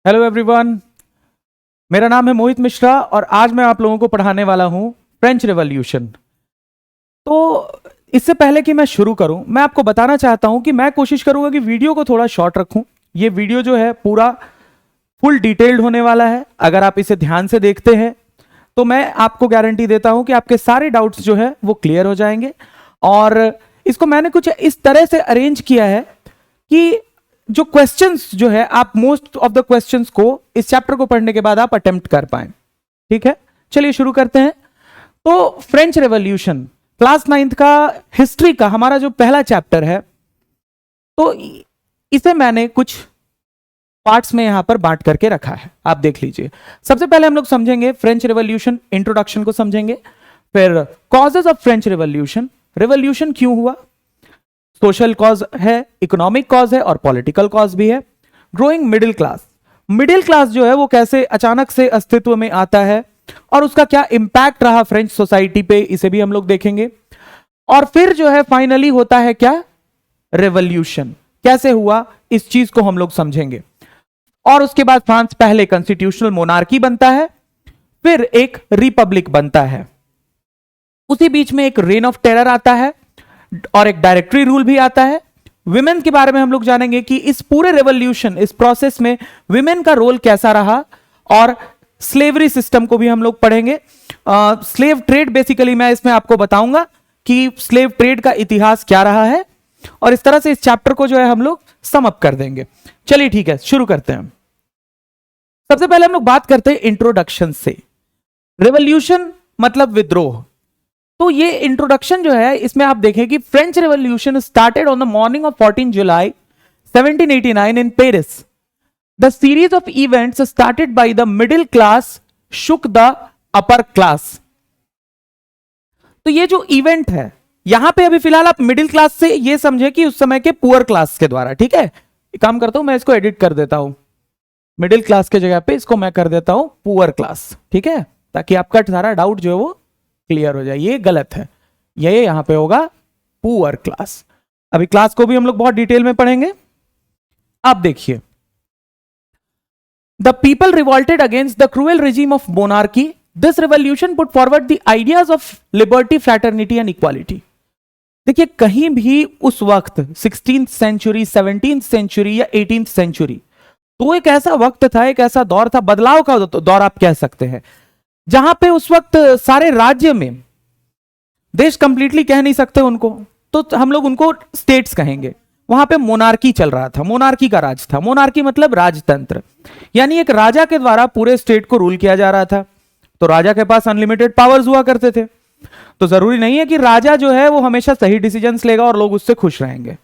Hello everyone, मेरा नाम है मोहित मिश्रा और आज मैं आप लोगों को पढ़ाने वाला हूं फ्रेंच रेवोल्यूशन। तो इससे पहले कि मैं शुरू करूं, मैं आपको बताना चाहता हूं कि मैं कोशिश करूंगा कि वीडियो को थोड़ा शॉर्ट रखूं। ये वीडियो जो है पूरा फुल डिटेल्ड होने वाला है। अगर आप इसे ध्यान से देखते हैं तो मैं आपको गारंटी देता हूं कि आपके सारे डाउट्स जो है वो क्लियर हो जाएंगे। और इसको मैंने कुछ इस तरह से अरेंज किया है कि जो क्वेश्चंस जो है आप मोस्ट ऑफ द क्वेश्चंस को इस चैप्टर को पढ़ने के बाद आप अटेम्प्ट कर पाए। ठीक है, चलिए शुरू करते हैं। तो फ्रेंच रेवोल्यूशन क्लास 9th का हिस्ट्री का हमारा जो पहला चैप्टर है, तो इसे मैंने कुछ पार्ट्स में यहां पर बांट करके रखा है, आप देख लीजिए। सबसे पहले हम लोग समझेंगे फ्रेंच रेवोल्यूशन, इंट्रोडक्शन को समझेंगे। फिर causes of French revolution, revolution क्यों हुआ, सोशल कॉज है, इकोनॉमिक कॉज है और पॉलिटिकल कॉज भी है। Growing middle class, middle class जो है वो कैसे अचानक से अस्तित्व में आता है और उसका क्या इंपैक्ट रहा फ्रेंच सोसाइटी पे, इसे भी हम लोग देखेंगे। और फिर जो है फाइनली होता है क्या, रेवोल्यूशन कैसे हुआ, इस चीज को हम लोग समझेंगे। और उसके बाद फ्रांस पहले कॉन्स्टिट्यूशनल मोनार्की बनता है, फिर एक रिपब्लिक बनता है, उसी बीच में एक रेन ऑफ टेरर आता है और एक डायरेक्टरी रूल भी आता है। विमेन के बारे में हम लोग जानेंगे कि इस पूरे रेवोल्यूशन, इस प्रोसेस में विमेन का रोल कैसा रहा। और स्लेवरी सिस्टम को भी हम लोग पढ़ेंगे। स्लेव ट्रेड बेसिकली मैं इसमें आपको बताऊंगा कि स्लेव ट्रेड का इतिहास क्या रहा है, और इस तरह से इस चैप्टर को जो है हम लोग सम अप कर देंगे। चलिए ठीक है, शुरू करते हैं। सबसे पहले हम लोग बात करते हैं इंट्रोडक्शन से। रेवोल्यूशन मतलब विद्रोह। तो ये इंट्रोडक्शन जो है इसमें आप देखें कि French revolution started on the morning of 14 July 1789 in Paris. The series of events started by the middle class shook the upper class. तो ये जो इवेंट है यहां पे अभी फिलहाल आप मिडिल क्लास से ये समझे कि उस समय के पुअर क्लास के द्वारा, ठीक है। एक काम करता हूं, मैं इसको एडिट कर देता हूं, मिडिल क्लास के जगह पे इसको मैं कर देता हूं पुअर क्लास, ठीक है, ताकि आपका सारा डाउट जो है वो क्लियर हो जाए। ये गलत है, ये यहां पे होगा पुअर क्लास। अभी क्लास को भी हम लोग बहुत डिटेल में पढ़ेंगे। आप देखिए, the people revolted against the cruel regime of monarchy. This revolution put forward the ideas of liberty, fraternity and equality. देखिए, कहीं भी उस वक्त 16th सेंचुरी, 17th सेंचुरी या 18th सेंचुरी, तो एक ऐसा वक्त था, एक ऐसा दौर था, बदलाव का दौर आप कह सकते हैं, जहां पे उस वक्त सारे राज्य में, देश कंप्लीटली कह नहीं सकते उनको, तो हम लोग उनको स्टेट्स कहेंगे, वहां पे मोनार्की चल रहा था, मोनार्की का राज था। मोनार्की मतलब राजतंत्र, यानी एक राजा के द्वारा पूरे स्टेट को रूल किया जा रहा था। तो राजा के पास अनलिमिटेड पावर्स हुआ करते थे, तो जरूरी नहीं है कि राजा जो है वो हमेशा सही डिसीजंस लेगा और लोग उससे खुश रहेंगे,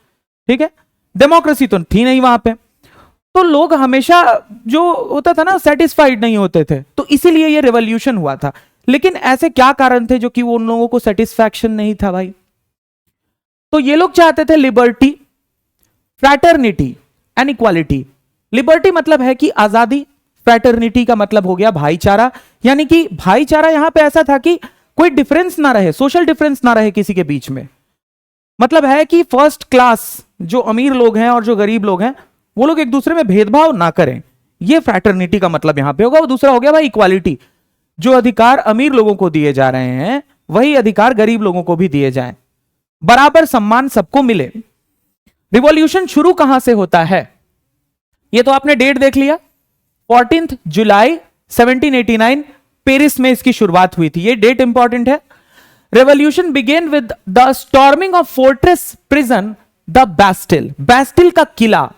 ठीक है। डेमोक्रेसी तो थी नहीं वहां पे, तो लोग हमेशा जो होता था ना, सेटिस्फाइड नहीं होते थे, तो इसीलिए ये रेवोल्यूशन हुआ था। लेकिन ऐसे क्या कारण थे जो कि वो उन लोगों को सेटिस्फैक्शन नहीं था भाई? तो ये लोग चाहते थे liberty, fraternity and equality. Liberty मतलब है कि आजादी, फ्रैटर्निटी का मतलब हो गया भाईचारा, यानी कि भाईचारा यहां पे ऐसा था कि कोई डिफरेंस ना रहे, सोशल डिफरेंस ना रहे किसी के बीच में। मतलब है कि फर्स्ट क्लास जो अमीर लोग हैं और जो गरीब लोग हैं, वो लोग एक दूसरे में भेदभाव ना करें, ये फ्रैटर्निटी का मतलब यहां पे होगा। और दूसरा हो गया भाई इक्वालिटी, जो अधिकार अमीर लोगों को दिए जा रहे हैं वही अधिकार गरीब लोगों को भी दिए जाएं, बराबर सम्मान सबको मिले। रिवॉल्यूशन शुरू कहां से होता है, ये तो आपने डेट देख लिया, 14 जुलाई 1789 पेरिस में इसकी शुरुआत हुई थी, ये डेट इंपॉर्टेंट है। Revolution began with the storming of fortress prison the Bastille. Bastille का किला,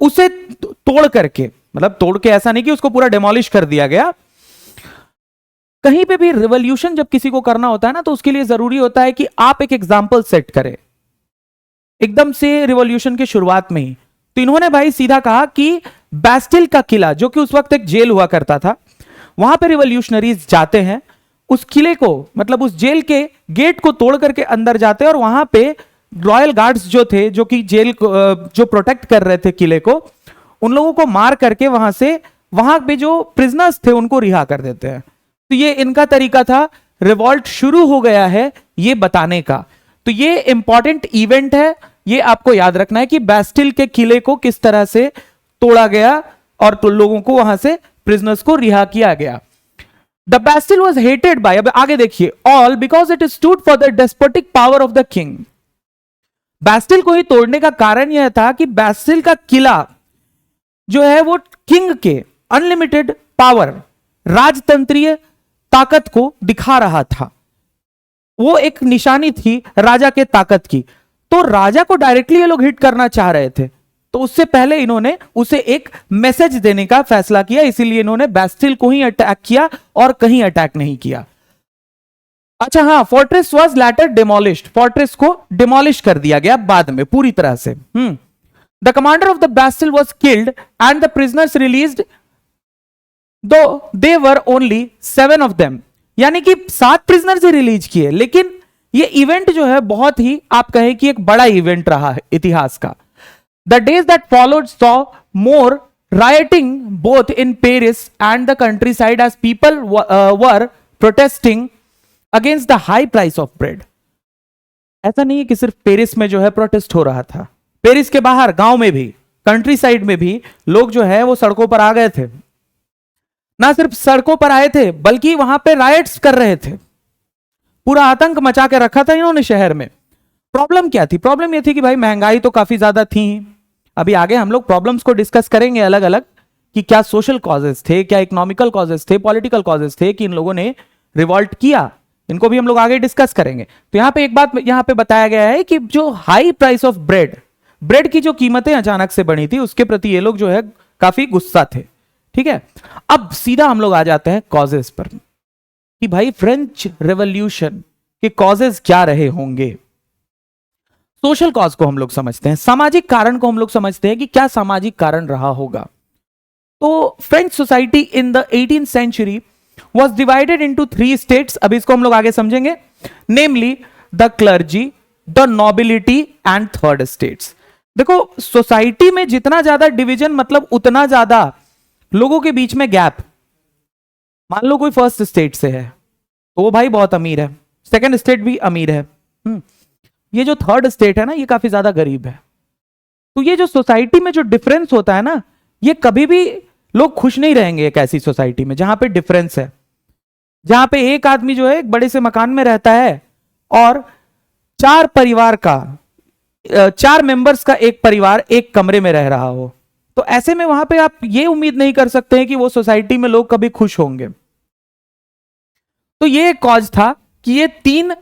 उसे तोड़ करके, मतलब तोड़ के ऐसा नहीं कि उसको पूरा डेमोलिश कर दिया गया। कहीं पे भी रिवॉल्यूशन जब किसी को करना होता है ना, तो उसके लिए जरूरी होता है कि आप एक एग्जाम्पल सेट करें एकदम से रिवॉल्यूशन के शुरुआत में ही। तो इन्होंने भाई सीधा कहा कि बैस्टिल का किला, जो कि उस वक्त एक जेल हुआ करता था, वहां पे रिवॉल्यूशनरीज जाते हैं, उस किले को, मतलब उस जेल के गेट को तोड़ करके अंदर जाते हैं, और वहां पे रॉयल गार्ड्स जो थे, जो कि जेल को जो प्रोटेक्ट कर रहे थे किले को, उन लोगों को मार करके वहां से, वहां पे जो प्रिजनर्स थे उनको रिहा कर देते हैं। तो ये इनका तरीका था, रिवॉल्ट शुरू हो गया है ये बताने का। तो ये इंपॉर्टेंट इवेंट है, ये आपको याद रखना है कि बैस्टिल के किले को किस तरह से तोड़ा गया और तो लोगों को वहां से प्रिजनर्स को रिहा किया गया। The Bastille was hated by, अब आगे देखिए, all because it stood for the despotic power of the king. Bastille को ही तोड़ने का कारण यह था कि बैस्टिल का किला जो है वो किंग के अनलिमिटेड पावर, राजतंत्रीय ताकत को दिखा रहा था। वो एक निशानी थी राजा के ताकत की। तो राजा को डायरेक्टली ये लोग हिट करना चाह रहे थे, तो उससे पहले इन्होंने उसे एक मैसेज देने का फैसला किया, इसीलिए इन्होंने बैस्टिल को ही अटैक किया और कहीं अटैक नहीं किया। अच्छा हाँ, fortress was later demolished, fortress को डिमोलिश कर दिया गया बाद में पूरी तरह से। The commander of the Bastille was killed and the prisoners released दो दे वर ओनली 7 ऑफ देम, यानी कि 7 प्रिजनर्स ही रिलीज किए, लेकिन ये इवेंट जो है बहुत ही आप कहें कि एक बड़ा इवेंट रहा है इतिहास का। The days that followed saw more rioting both in Paris and the countryside as people were protesting against the high price of bread. ऐसा नहीं है कि सिर्फ पेरिस में जो है प्रोटेस्ट हो रहा था, पेरिस के बाहर गांव में भी, कंट्री साइड में भी लोग जो है वो सड़कों पर आ गए थे। ना सिर्फ सड़कों पर आए थे बल्कि वहां पे राइट्स कर रहे थे, पूरा आतंक मचा के रखा था इन्होंने शहर में। प्रॉब्लम क्या थी? प्रॉब्लम ये थी कि भाई महंगाई तो काफी ज्यादा थी। अभी आगे हम लोग प्रॉब्लम्स को डिस्कस करेंगे अलग अलग कि क्या सोशल कॉजेस थे, क्या इकोनॉमिकल कॉजेस थे, पॉलिटिकल कॉजेस थे कि इन लोगों ने रिवॉल्ट किया, इनको भी हम लोग आगे डिस्कस करेंगे। तो यहां पे एक बात यहां पे बताया गया है कि जो हाई प्राइस ऑफ ब्रेड की जो कीमतें अचानक से बढ़ी थी उसके प्रति ये लोग जो है काफी गुस्सा थे। ठीक है, अब सीधा हम लोग आ जाते हैं कॉजेस पर कि भाई फ्रेंच रेवोल्यूशन के कॉजेस क्या रहे होंगे। सोशल कॉज को हम लोग समझते हैं, सामाजिक कारण को हम लोग समझते हैं कि क्या सामाजिक कारण रहा होगा। तो French society in the 18th century was divided into 3 states. अभी इसको हम लोग आगे समझेंगे, namely the clergy, the nobility and third states. देखो सोसाइटी में जितना ज्यादा डिवीजन मतलब उतना ज्यादा लोगों के बीच में गैप। मान लो कोई फर्स्ट स्टेट से है तो वो भाई बहुत अमीर है, सेकंड स्टेट भी अमीर है, ये जो थर्ड स्टेट है ना ये काफी ज्यादा गरीब है। तो ये जो सोसाइटी में जो डिफरेंस होता है ना, ये कभी भी लोग खुश नहीं रहेंगे एक ऐसी सोसाइटी में जहां पे डिफरेंस है, जहां पे एक आदमी जो है एक बड़े से मकान में रहता है और 4 परिवार का 4 मेंबर्स का एक परिवार एक कमरे में रह रहा हो। तो ऐसे में वहां पे आप ये उम्मीद नहीं कर सकते हैं कि वो सोसाइटी में लोग कभी खुश होंगे। तो ये एक कॉज था कि ये 3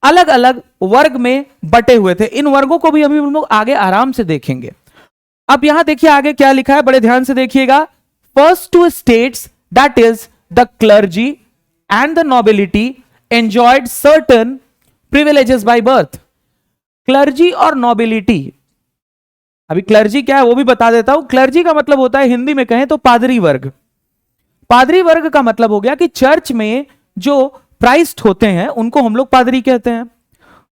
अलग अलग वर्ग में बटे हुए थे। इन वर्गों को भी अभी हम लोग आगे आराम से देखेंगे। अब यहां देखिए आगे क्या लिखा है, बड़े ध्यान से देखिएगा। First 2 states that is the clergy and the nobility enjoyed certain privileges by birth. Clergy और नोबिलिटी, अभी क्लर्जी क्या है वो भी बता देता हूं। क्लर्जी का मतलब होता है हिंदी में कहें तो पादरी वर्ग। पादरी वर्ग का मतलब हो गया कि चर्च में जो प्राइस्ट होते हैं उनको हम लोग पादरी कहते हैं।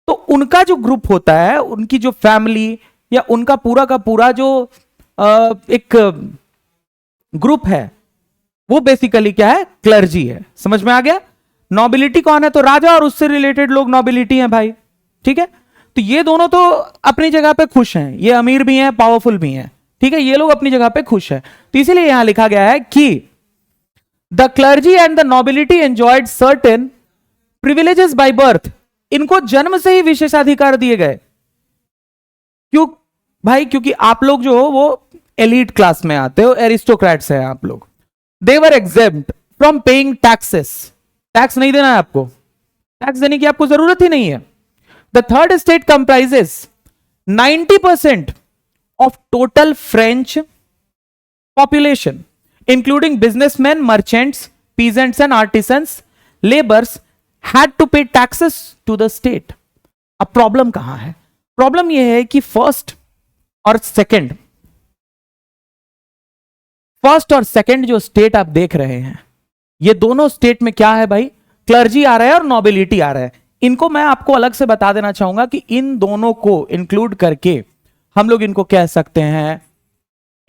तो उनका जो ग्रुप होता है, उनकी जो फैमिली या उनका पूरा का पूरा जो एक ग्रुप है वो बेसिकली क्या है, क्लर्जी है। समझ में आ गया? नोबिलिटी कौन है? तो राजा और उससे रिलेटेड लोग नोबिलिटी हैं भाई। ठीक है, तो ये दोनों तो अपनी जगह पे खुश हैं, ये अमीर भी हैं पावरफुल भी हैं। ठीक है, ये लोग अपनी जगह पे खुश हैं। तो इसीलिए यहां लिखा गया है कि the clergy and the nobility enjoyed certain privileges by birth. इनको जन्म से ही विशेषाधिकार दिए गए। क्यों भाई? क्योंकि आप लोग जो हो वो एलीट क्लास में आते हो, एरिस्टोक्रेट्स हैं आप लोग। They were exempt from paying taxes. Tax नहीं देना है आपको, टैक्स देने की आपको जरूरत ही नहीं है। The third state comprises 90% of total French population, including businessmen, merchants, peasants and artisans. Laborers had to pay taxes to the state. अब प्रॉब्लम कहां है? प्रॉब्लम यह है कि फर्स्ट और सेकंड जो स्टेट आप देख रहे हैं, ये दोनों स्टेट में क्या है भाई, क्लर्जी आ रहा है और नोबिलिटी आ रहा है। इनको मैं आपको अलग से बता देना चाहूंगा कि इन दोनों को इंक्लूड करके हम लोग इनको कह सकते हैं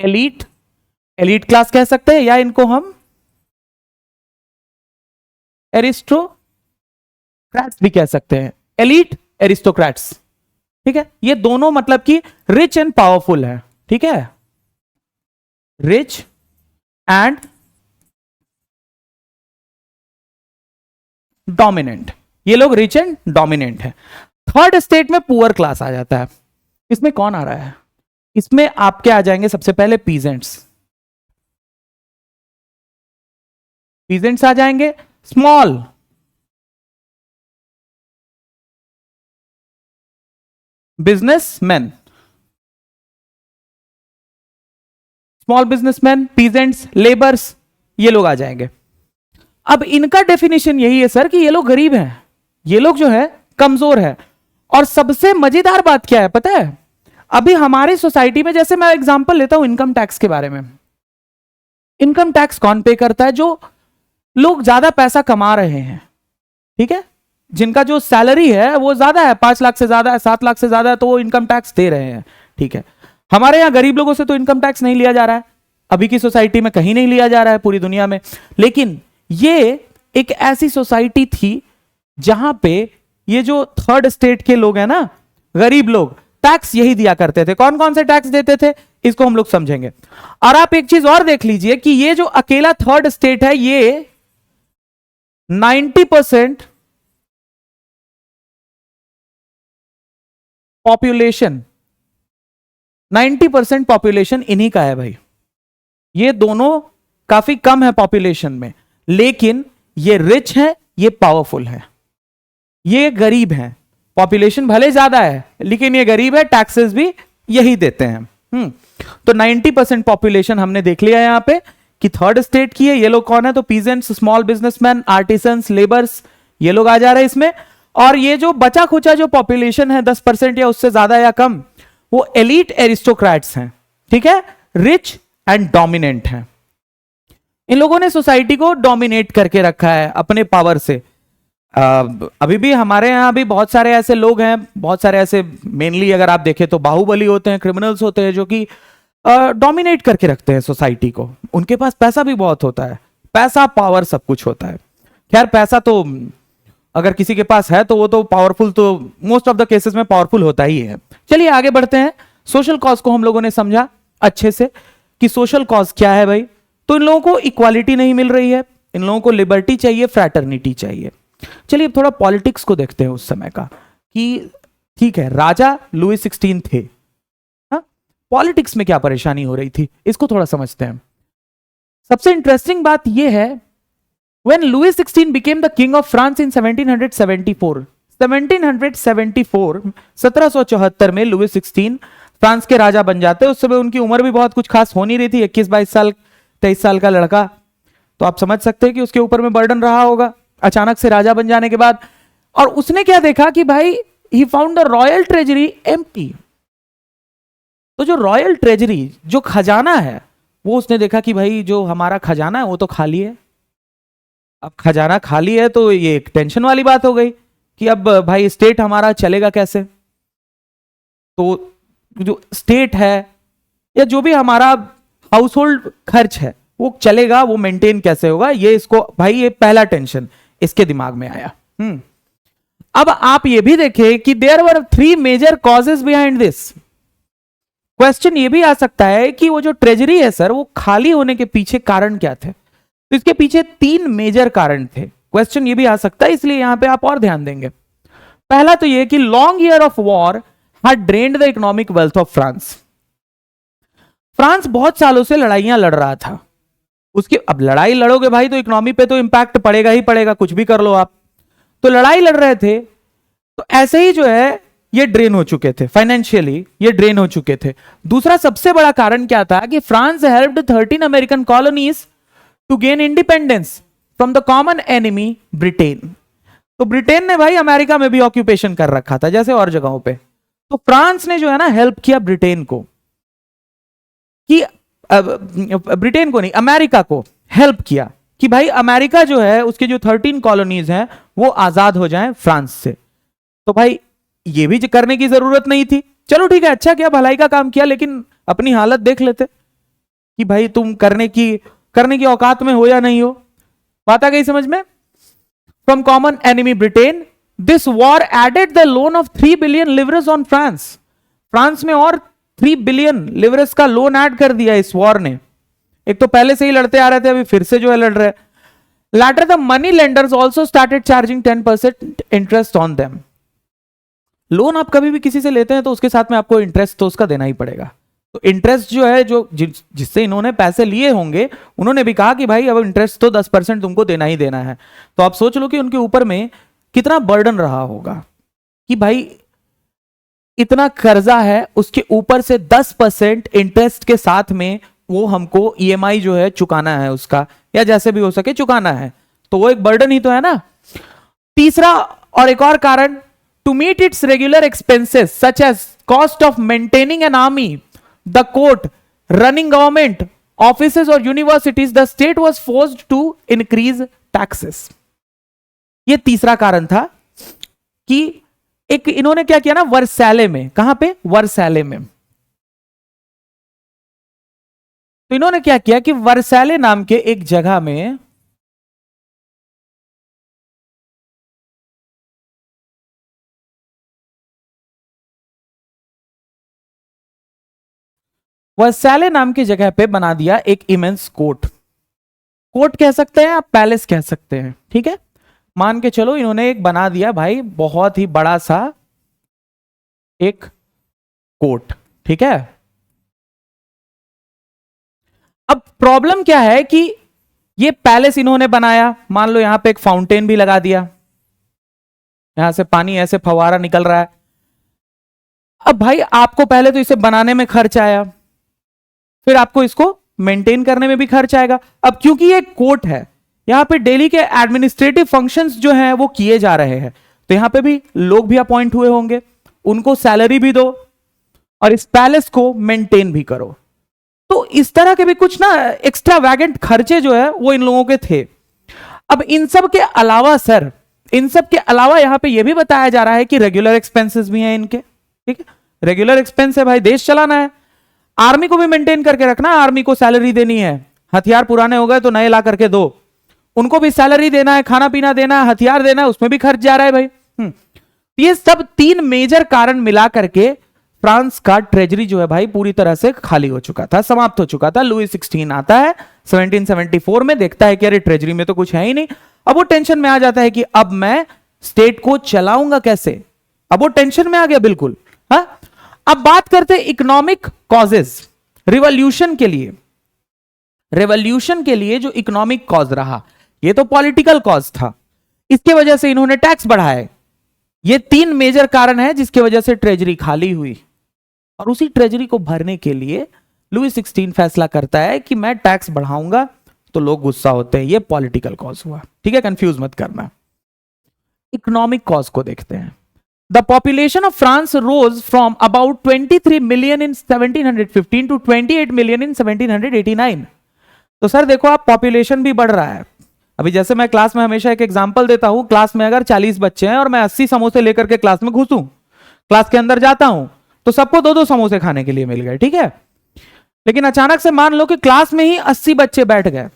एलीट क्लास कह सकते हैं, या इनको हम एरिस्टोक्रेट्स भी कह सकते हैं। एलीट एरिस्टोक्रेट्स, ठीक है। ये दोनों मतलब कि रिच एंड पावरफुल है। ठीक है, रिच एंड डोमिनेंट। ये लोग रिच एंड डोमिनेंट है। थर्ड स्टेट में पुअर क्लास आ जाता है। इसमें कौन आ रहा है? इसमें आपके आ जाएंगे सबसे पहले पीजेंट्स। पीजेंट्स आ जाएंगे, small businessman, small businessman, peasants, labours, ये लोग आ जाएंगे। अब इनका डेफिनेशन यही है सर कि ये लोग गरीब हैं, ये लोग जो है कमजोर है। और सबसे मजेदार बात क्या है पता है? अभी हमारी सोसाइटी में, जैसे मैं एग्जांपल लेता हूं इनकम टैक्स के बारे में, इनकम टैक्स कौन पे करता है? जो लोग ज्यादा पैसा कमा रहे हैं, ठीक है, जिनका जो सैलरी है वो ज्यादा है, 5 लाख से ज्यादा है, 7 लाख से ज्यादा है, तो वो इनकम टैक्स दे रहे हैं, ठीक है। हमारे यहां गरीब लोगों से तो इनकम टैक्स नहीं लिया जा रहा है, अभी की सोसाइटी में कहीं नहीं लिया जा रहा है पूरी दुनिया में। लेकिन ये एक ऐसी सोसाइटी थी जहां पे ये जो थर्ड स्टेट के लोग हैं ना, गरीब लोग, टैक्स यही दिया करते थे। कौन कौन से टैक्स देते थे इसको हम लोग समझेंगे। और आप एक चीज और देख लीजिए कि ये जो अकेला थर्ड स्टेट है, ये 90% पॉपुलेशन, 90% पॉपुलेशन इन्हीं का है भाई। ये दोनों काफी कम है पॉपुलेशन में, लेकिन ये रिच है, ये पावरफुल है। ये गरीब है, पॉपुलेशन भले ज्यादा है लेकिन ये गरीब है, टैक्सेस भी यही देते हैं। तो 90% पॉपुलेशन हमने देख लिया यहां पे कि थर्ड स्टेट की है। ये लोग कौन है? तो peasants, small businessman, artisans, labours, ये लोग आ जा रहे हैं इसमें। और ये जो बचा खुचा जो पॉपुलेशन है 10% या उससे ज्यादा या कम, वो एलीट एरिस्टोक्रेट्स हैं, ठीक है, रिच एंड डोमिनेंट हैं। इन लोगों ने सोसाइटी को डोमिनेट करके रखा है अपने पावर से। अभी भी हमारे यहां भी बहुत सारे ऐसे लोग हैं, बहुत सारे ऐसे, मेनली अगर आप देखें तो बाहुबली होते हैं, क्रिमिनल्स होते हैं, जो कि डोमिनेट करके रखते हैं सोसाइटी को। उनके पास पैसा भी बहुत होता है, पैसा, पावर, सब कुछ होता है। खैर पैसा तो अगर किसी के पास है तो वो तो पावरफुल, तो मोस्ट ऑफ द केसेस में पावरफुल होता ही है। चलिए आगे बढ़ते हैं। सोशल कॉज को हम लोगों ने समझा अच्छे से कि सोशल कॉज क्या है भाई। तो इन लोगों को इक्वालिटी नहीं मिल रही है, इन लोगों को लिबर्टी चाहिए, फ्रैटर्निटी चाहिए। चलिए थोड़ा पॉलिटिक्स को देखते हैं उस समय का कि ठीक है, राजा लुई 16 थे, पॉलिटिक्स में क्या परेशानी हो रही थी इसको थोड़ा समझते हैं। सबसे इंटरेस्टिंग बात यह है, when Louis XVI became the king of France in 1774, 1774 में लुई 16 फ्रांस के राजा बन जाते हैं। उस समय उनकी उम्र भी बहुत कुछ खास हो नहीं रही थी, 21-22 साल, 23 साल का लड़का। तो आप समझ सकते हैं कि उसके ऊपर में बर्डन रहा होगा अचानक से राजा बन जाने के बाद। और उसने क्या देखा कि भाई he found the royal treasury empty. तो जो रॉयल ट्रेजरी, जो खजाना है, वो उसने देखा कि भाई जो हमारा खजाना है वो तो खाली है। अब खजाना खाली है तो ये एक टेंशन वाली बात हो गई कि अब भाई स्टेट हमारा चलेगा कैसे। तो जो स्टेट है या जो भी हमारा हाउस होल्ड खर्च है वो चलेगा, वो मेंटेन कैसे होगा, ये इसको भाई, ये पहला टेंशन इसके दिमाग में आया। अब आप ये भी देखें कि there were 3 major causes behind this. Question ये भी आ सकता है कि वो जो ट्रेजरी है सर, वो खाली होने के पीछे कारण क्या थे? तो इसके पीछे 3 मेजर कारण थे। क्वेश्चन ये भी आ सकता है, इसलिए यहां पे आप और ध्यान देंगे। पहला तो ये कि long year of war had drained the economic wealth of France. France बहुत सालों से लड़ाइयां लड़ रहा था। उसकी, अब लड़ाई लड़ोगे भाई तो इकोनॉमी पे तो इंपैक्ट पड़ेगा ही पड़ेगा, कुछ भी कर लो आप। तो लड़ाई लड़ रहे थे, तो ऐसे ही जो है ये ड्रेन हो चुके थे, फाइनेंशियली ये ड्रेन हो चुके थे। दूसरा सबसे बड़ा कारण क्या था कि France helped 13 American colonies to gain independence from the common enemy Britain. तो ब्रिटेन ने भाई अमेरिका में भी ऑक्यूपेशन कर रखा था जैसे और जगहों पे। तो फ्रांस ने जो है ना हेल्प किया ब्रिटेन को, कि ब्रिटेन को नहीं, अमेरिका को हेल्प किया कि भाई अमेरिका जो है उसके जो 13 कॉलोनीज हैं वो आजाद हो जाएं फ्रांस से। तो भाई ये भी करने की जरूरत नहीं थी। चलो ठीक है, अच्छा किया, भलाई का काम किया, लेकिन अपनी हालत देख लेते कि भाई तुम करने की औकात में हो या नहीं हो। बात आ गई समझ में? From common enemy Britain, this war added the loan of 3 billion leverage on France. France में और 3 बिलियन लिवरेज का लोन ऐड कर दिया इस वॉर ने। एक तो पहले से ही लड़ते आ रहे थे, अभी फिर से जो है लड़ रहे। Latter, the money lenders also started charging 10% interest on them. Loan आप कभी भी किसी से लेते हैं तो उसके साथ में आपको इंटरेस्ट तो उसका देना ही पड़ेगा। तो इंटरेस्ट जो है, जो जिससे इन्होंने पैसे लिए होंगे, उन्होंने भी कहा कि भाई अब इंटरेस्ट तो 10% तुमको देना ही देना है। तो आप सोच लो कि उनके ऊपर में कितना बर्डन रहा होगा कि भाई इतना कर्जा है, उसके ऊपर से 10% इंटरेस्ट के साथ में वो हमको ईएमआई जो है चुकाना है उसका, या जैसे भी हो सके चुकाना है। तो वो एक बर्डन ही तो है ना। तीसरा और एक और कारण, to meet its regular expenses such as cost of maintaining an army, the court, running government offices और universities, the state was forced to increase taxes. ये तीसरा कारण था कि एक इन्होंने क्या किया ना, वर्सैले में, कहां पे, वर्सैले में। तो इन्होंने क्या किया कि वर्सैले नाम के एक जगह में वर्सैले नाम की जगह पे बना दिया एक इमेंस कोर्ट। कोर्ट कह सकते हैं आप, पैलेस कह सकते हैं, ठीक है। मान के चलो इन्होंने एक बना दिया भाई बहुत ही बड़ा सा एक कोर्ट, ठीक है। अब प्रॉब्लम क्या है कि ये पैलेस इन्होंने बनाया, मान लो यहां पे एक फाउंटेन भी लगा दिया, यहां से पानी ऐसे फवारा निकल रहा है। अब भाई आपको पहले तो इसे बनाने में खर्च आया, फिर आपको इसको मेंटेन करने में भी खर्च आएगा। अब क्योंकि ये कोर्ट है, यहां पे डेली के एडमिनिस्ट्रेटिव फंक्शंस जो हैं वो किए जा रहे हैं, तो यहां पे भी लोग भी अपॉइंट हुए होंगे, उनको सैलरी भी दो और इस पैलेस को मेंटेन भी करो। तो इस तरह के भी कुछ ना एक्स्ट्रा वैगेंट खर्चे जो है वो इन लोगों के थे। अब इन सब के अलावा सर, इन सब के अलावा यहां पे ये भी बताया जा रहा है कि रेगुलर एक्सपेंसेस भी हैं इनके, ठीक है। रेगुलर एक्सपेंस है भाई, देश चलाना है, आर्मी को भी मेंटेन करके रखना है, आर्मी को सैलरी देनी है, हथियार पुराने हो गए तो नए ला करके दो, उनको भी सैलरी देना है, खाना पीना देना है, हथियार देना है, उसमें भी खर्च जा रहा है भाई। ये सब तीन मेजर कारण मिला करके फ्रांस का ट्रेजरी जो है भाई पूरी तरह से खाली हो चुका था, समाप्त हो चुका था। लुई 16 आता है 1774 में, देखता है कि अरे ट्रेजरी में तो कुछ है ही नहीं। अब वो टेंशन में आ जाता है कि अब मैं स्टेट को चलाऊंगा कैसे, अब वो टेंशन में आ गया बिल्कुल। हाँ, अब बात करते हैं इकोनॉमिक कॉजेज। रिवॉल्यूशन के लिए, रेवोल्यूशन के लिए जो इकोनॉमिक कॉज रहा, ये तो पॉलिटिकल कॉज था, इसके वजह से इन्होंने टैक्स बढ़ाए। ये तीन मेजर कारण है जिसकी वजह से ट्रेजरी खाली हुई, और उसी ट्रेजरी को भरने के लिए लुई 16 फैसला करता है कि मैं टैक्स बढ़ाऊंगा तो लोग गुस्सा होते हैं। ये पॉलिटिकल कॉज हुआ, ठीक है, कंफ्यूज मत करना। इकोनॉमिक कॉज को देखते हैं। The population of France rose from about 23 million in 1715 to 28 million in 1789। तो सर देखो आप, पॉपुलेशन भी बढ़ रहा है। अभी जैसे मैं क्लास में हमेशा एक एग्जांपल देता हूं, क्लास में अगर 40 बच्चे हैं और मैं 80 समोसे लेकर के क्लास में घुसूं, क्लास के अंदर जाता हूं, तो सबको 2-2 समोसे खाने के लिए मिल गए, ठीक है। लेकिन अचानक से मान लो कि क्लास में ही 80 बच्चे बैठ गए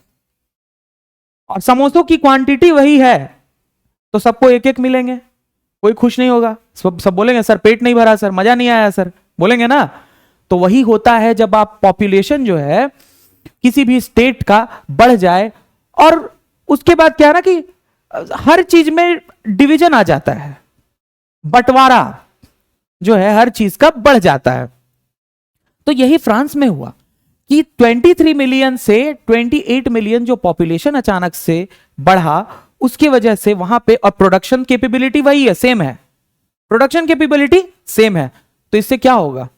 और समोसों की क्वांटिटी वही है, तो सबको एक एक मिलेंगे, कोई खुश नहीं होगा, सब बोलेंगे सर पेट नहीं भरा, सर मजा नहीं आया, सर बोलेंगे ना। तो वही होता है जब आप पॉपुलेशन जो है किसी भी स्टेट का बढ़ जाए, और उसके बाद क्या है ना कि हर चीज में डिवीजन आ जाता है, बंटवारा जो है हर चीज का बढ़ जाता है। तो यही फ्रांस में हुआ कि 23 मिलियन से 28 मिलियन जो पॉपुलेशन अचानक से बढ़ा, उसकी वजह से वहां पे, और प्रोडक्शन कैपेबिलिटी वही है, सेम है, प्रोडक्शन कैपेबिलिटी सेम है, तो इससे क्या होगा,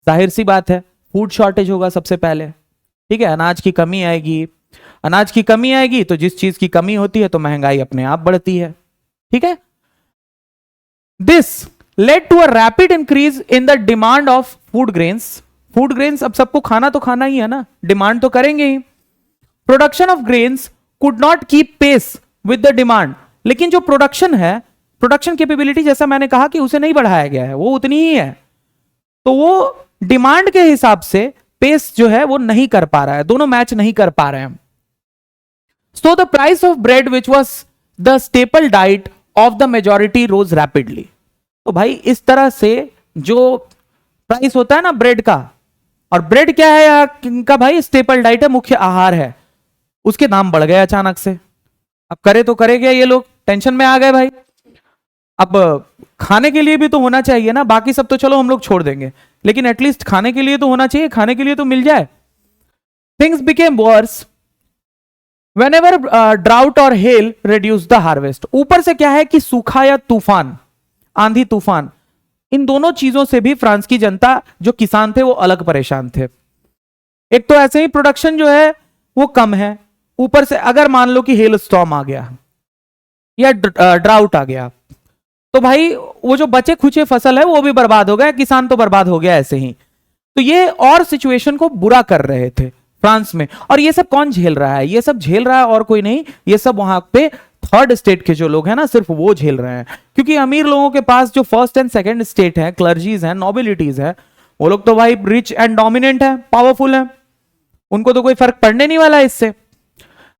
जाहिर सी बात है फूड शॉर्टेज होगा सबसे पहले, ठीक है। अनाज की कमी आएगी, अनाज की कमी आएगी तो जिस चीज की कमी होती है तो महंगाई अपने आप बढ़ती है, ठीक है। This led to a rapid increase in the demand of food grains. Food grains अब सबको खाना तो खाना ही है ना, डिमांड तो करेंगे ही। Production of grains could not keep pace with the demand. लेकिन जो प्रोडक्शन है, प्रोडक्शन कैपेबिलिटी जैसा मैंने कहा कि उसे नहीं बढ़ाया गया है, वो उतनी ही है, तो वो डिमांड के हिसाब से पेस जो है वो नहीं कर पा रहा है, दोनों मैच नहीं कर पा रहे हैं। So the price of bread, which was the staple diet of the majority, rose rapidly. तो भाई इस तरह से जो प्राइस होता है ना ब्रेड का, और ब्रेड क्या है यहाँ इनका भाई, स्टेपल डाइट है, मुख्य आहार है। उसके दाम बढ़ गए अचानक से। अब करे तो करे क्या, ये लोग टेंशन में आ गए भाई। अब खाने के लिए भी तो होना चाहिए ना, बाकी सब तो चलो हम लोग छोड़ देंगे, लेकिन एटलीस्ट खाने के लिए तो होना चाहिए, खाने के लिए तो मिल जाए। Things became worse whenever drought और hail reduce the harvest। ऊपर से क्या है कि सूखा या तूफान, आंधी तूफान, इन दोनों चीजों से भी फ्रांस की जनता, जो किसान थे, वो अलग परेशान थे। एक तो ऐसे ही प्रोडक्शन जो है वो कम है, ऊपर से अगर मान लो कि हेल स्टॉर्म आ गया या ड्राउट आ गया, तो भाई वो जो बचे खुचे फसल है वो भी बर्बाद हो गया, किसान तो बर्बाद हो गया ऐसे ही। तो ये और सिचुएशन को बुरा कर रहे थे फ्रांस में। और ये सब कौन झेल रहा है? ये सब झेल रहा है और कोई नहीं, ये सब वहां पे थर्ड स्टेट के जो लोग हैं ना, सिर्फ वो झेल रहे हैं। क्योंकि अमीर लोगों के पास जो फर्स्ट एंड सेकंड स्टेट है, क्लर्जीज है, नोबिलिटीज है, वो लोग तो भाई रिच एंड डोमिनेंट है, पावरफुल है, उनको तो कोई फर्क पड़ने नहीं वाला इससे।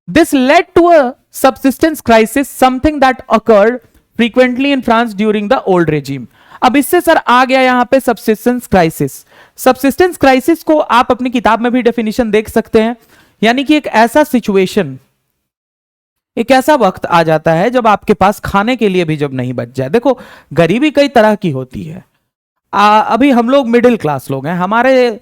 This led to a subsistence crisis, something that occurred frequently in France during the old regime. अब इससे सर आ गया यहां पे सबसिस्टेंस क्राइसिस। सबसिस्टेंस क्राइसिस को आप अपनी किताब में भी डेफिनेशन देख सकते हैं, यानी कि एक ऐसा सिचुएशन, एक ऐसा वक्त आ जाता है जब आपके पास खाने के लिए भी जब नहीं बच जाए। देखो गरीबी कई तरह की होती है। अभी हम लोग मिडिल क्लास लोग हैं, हमारे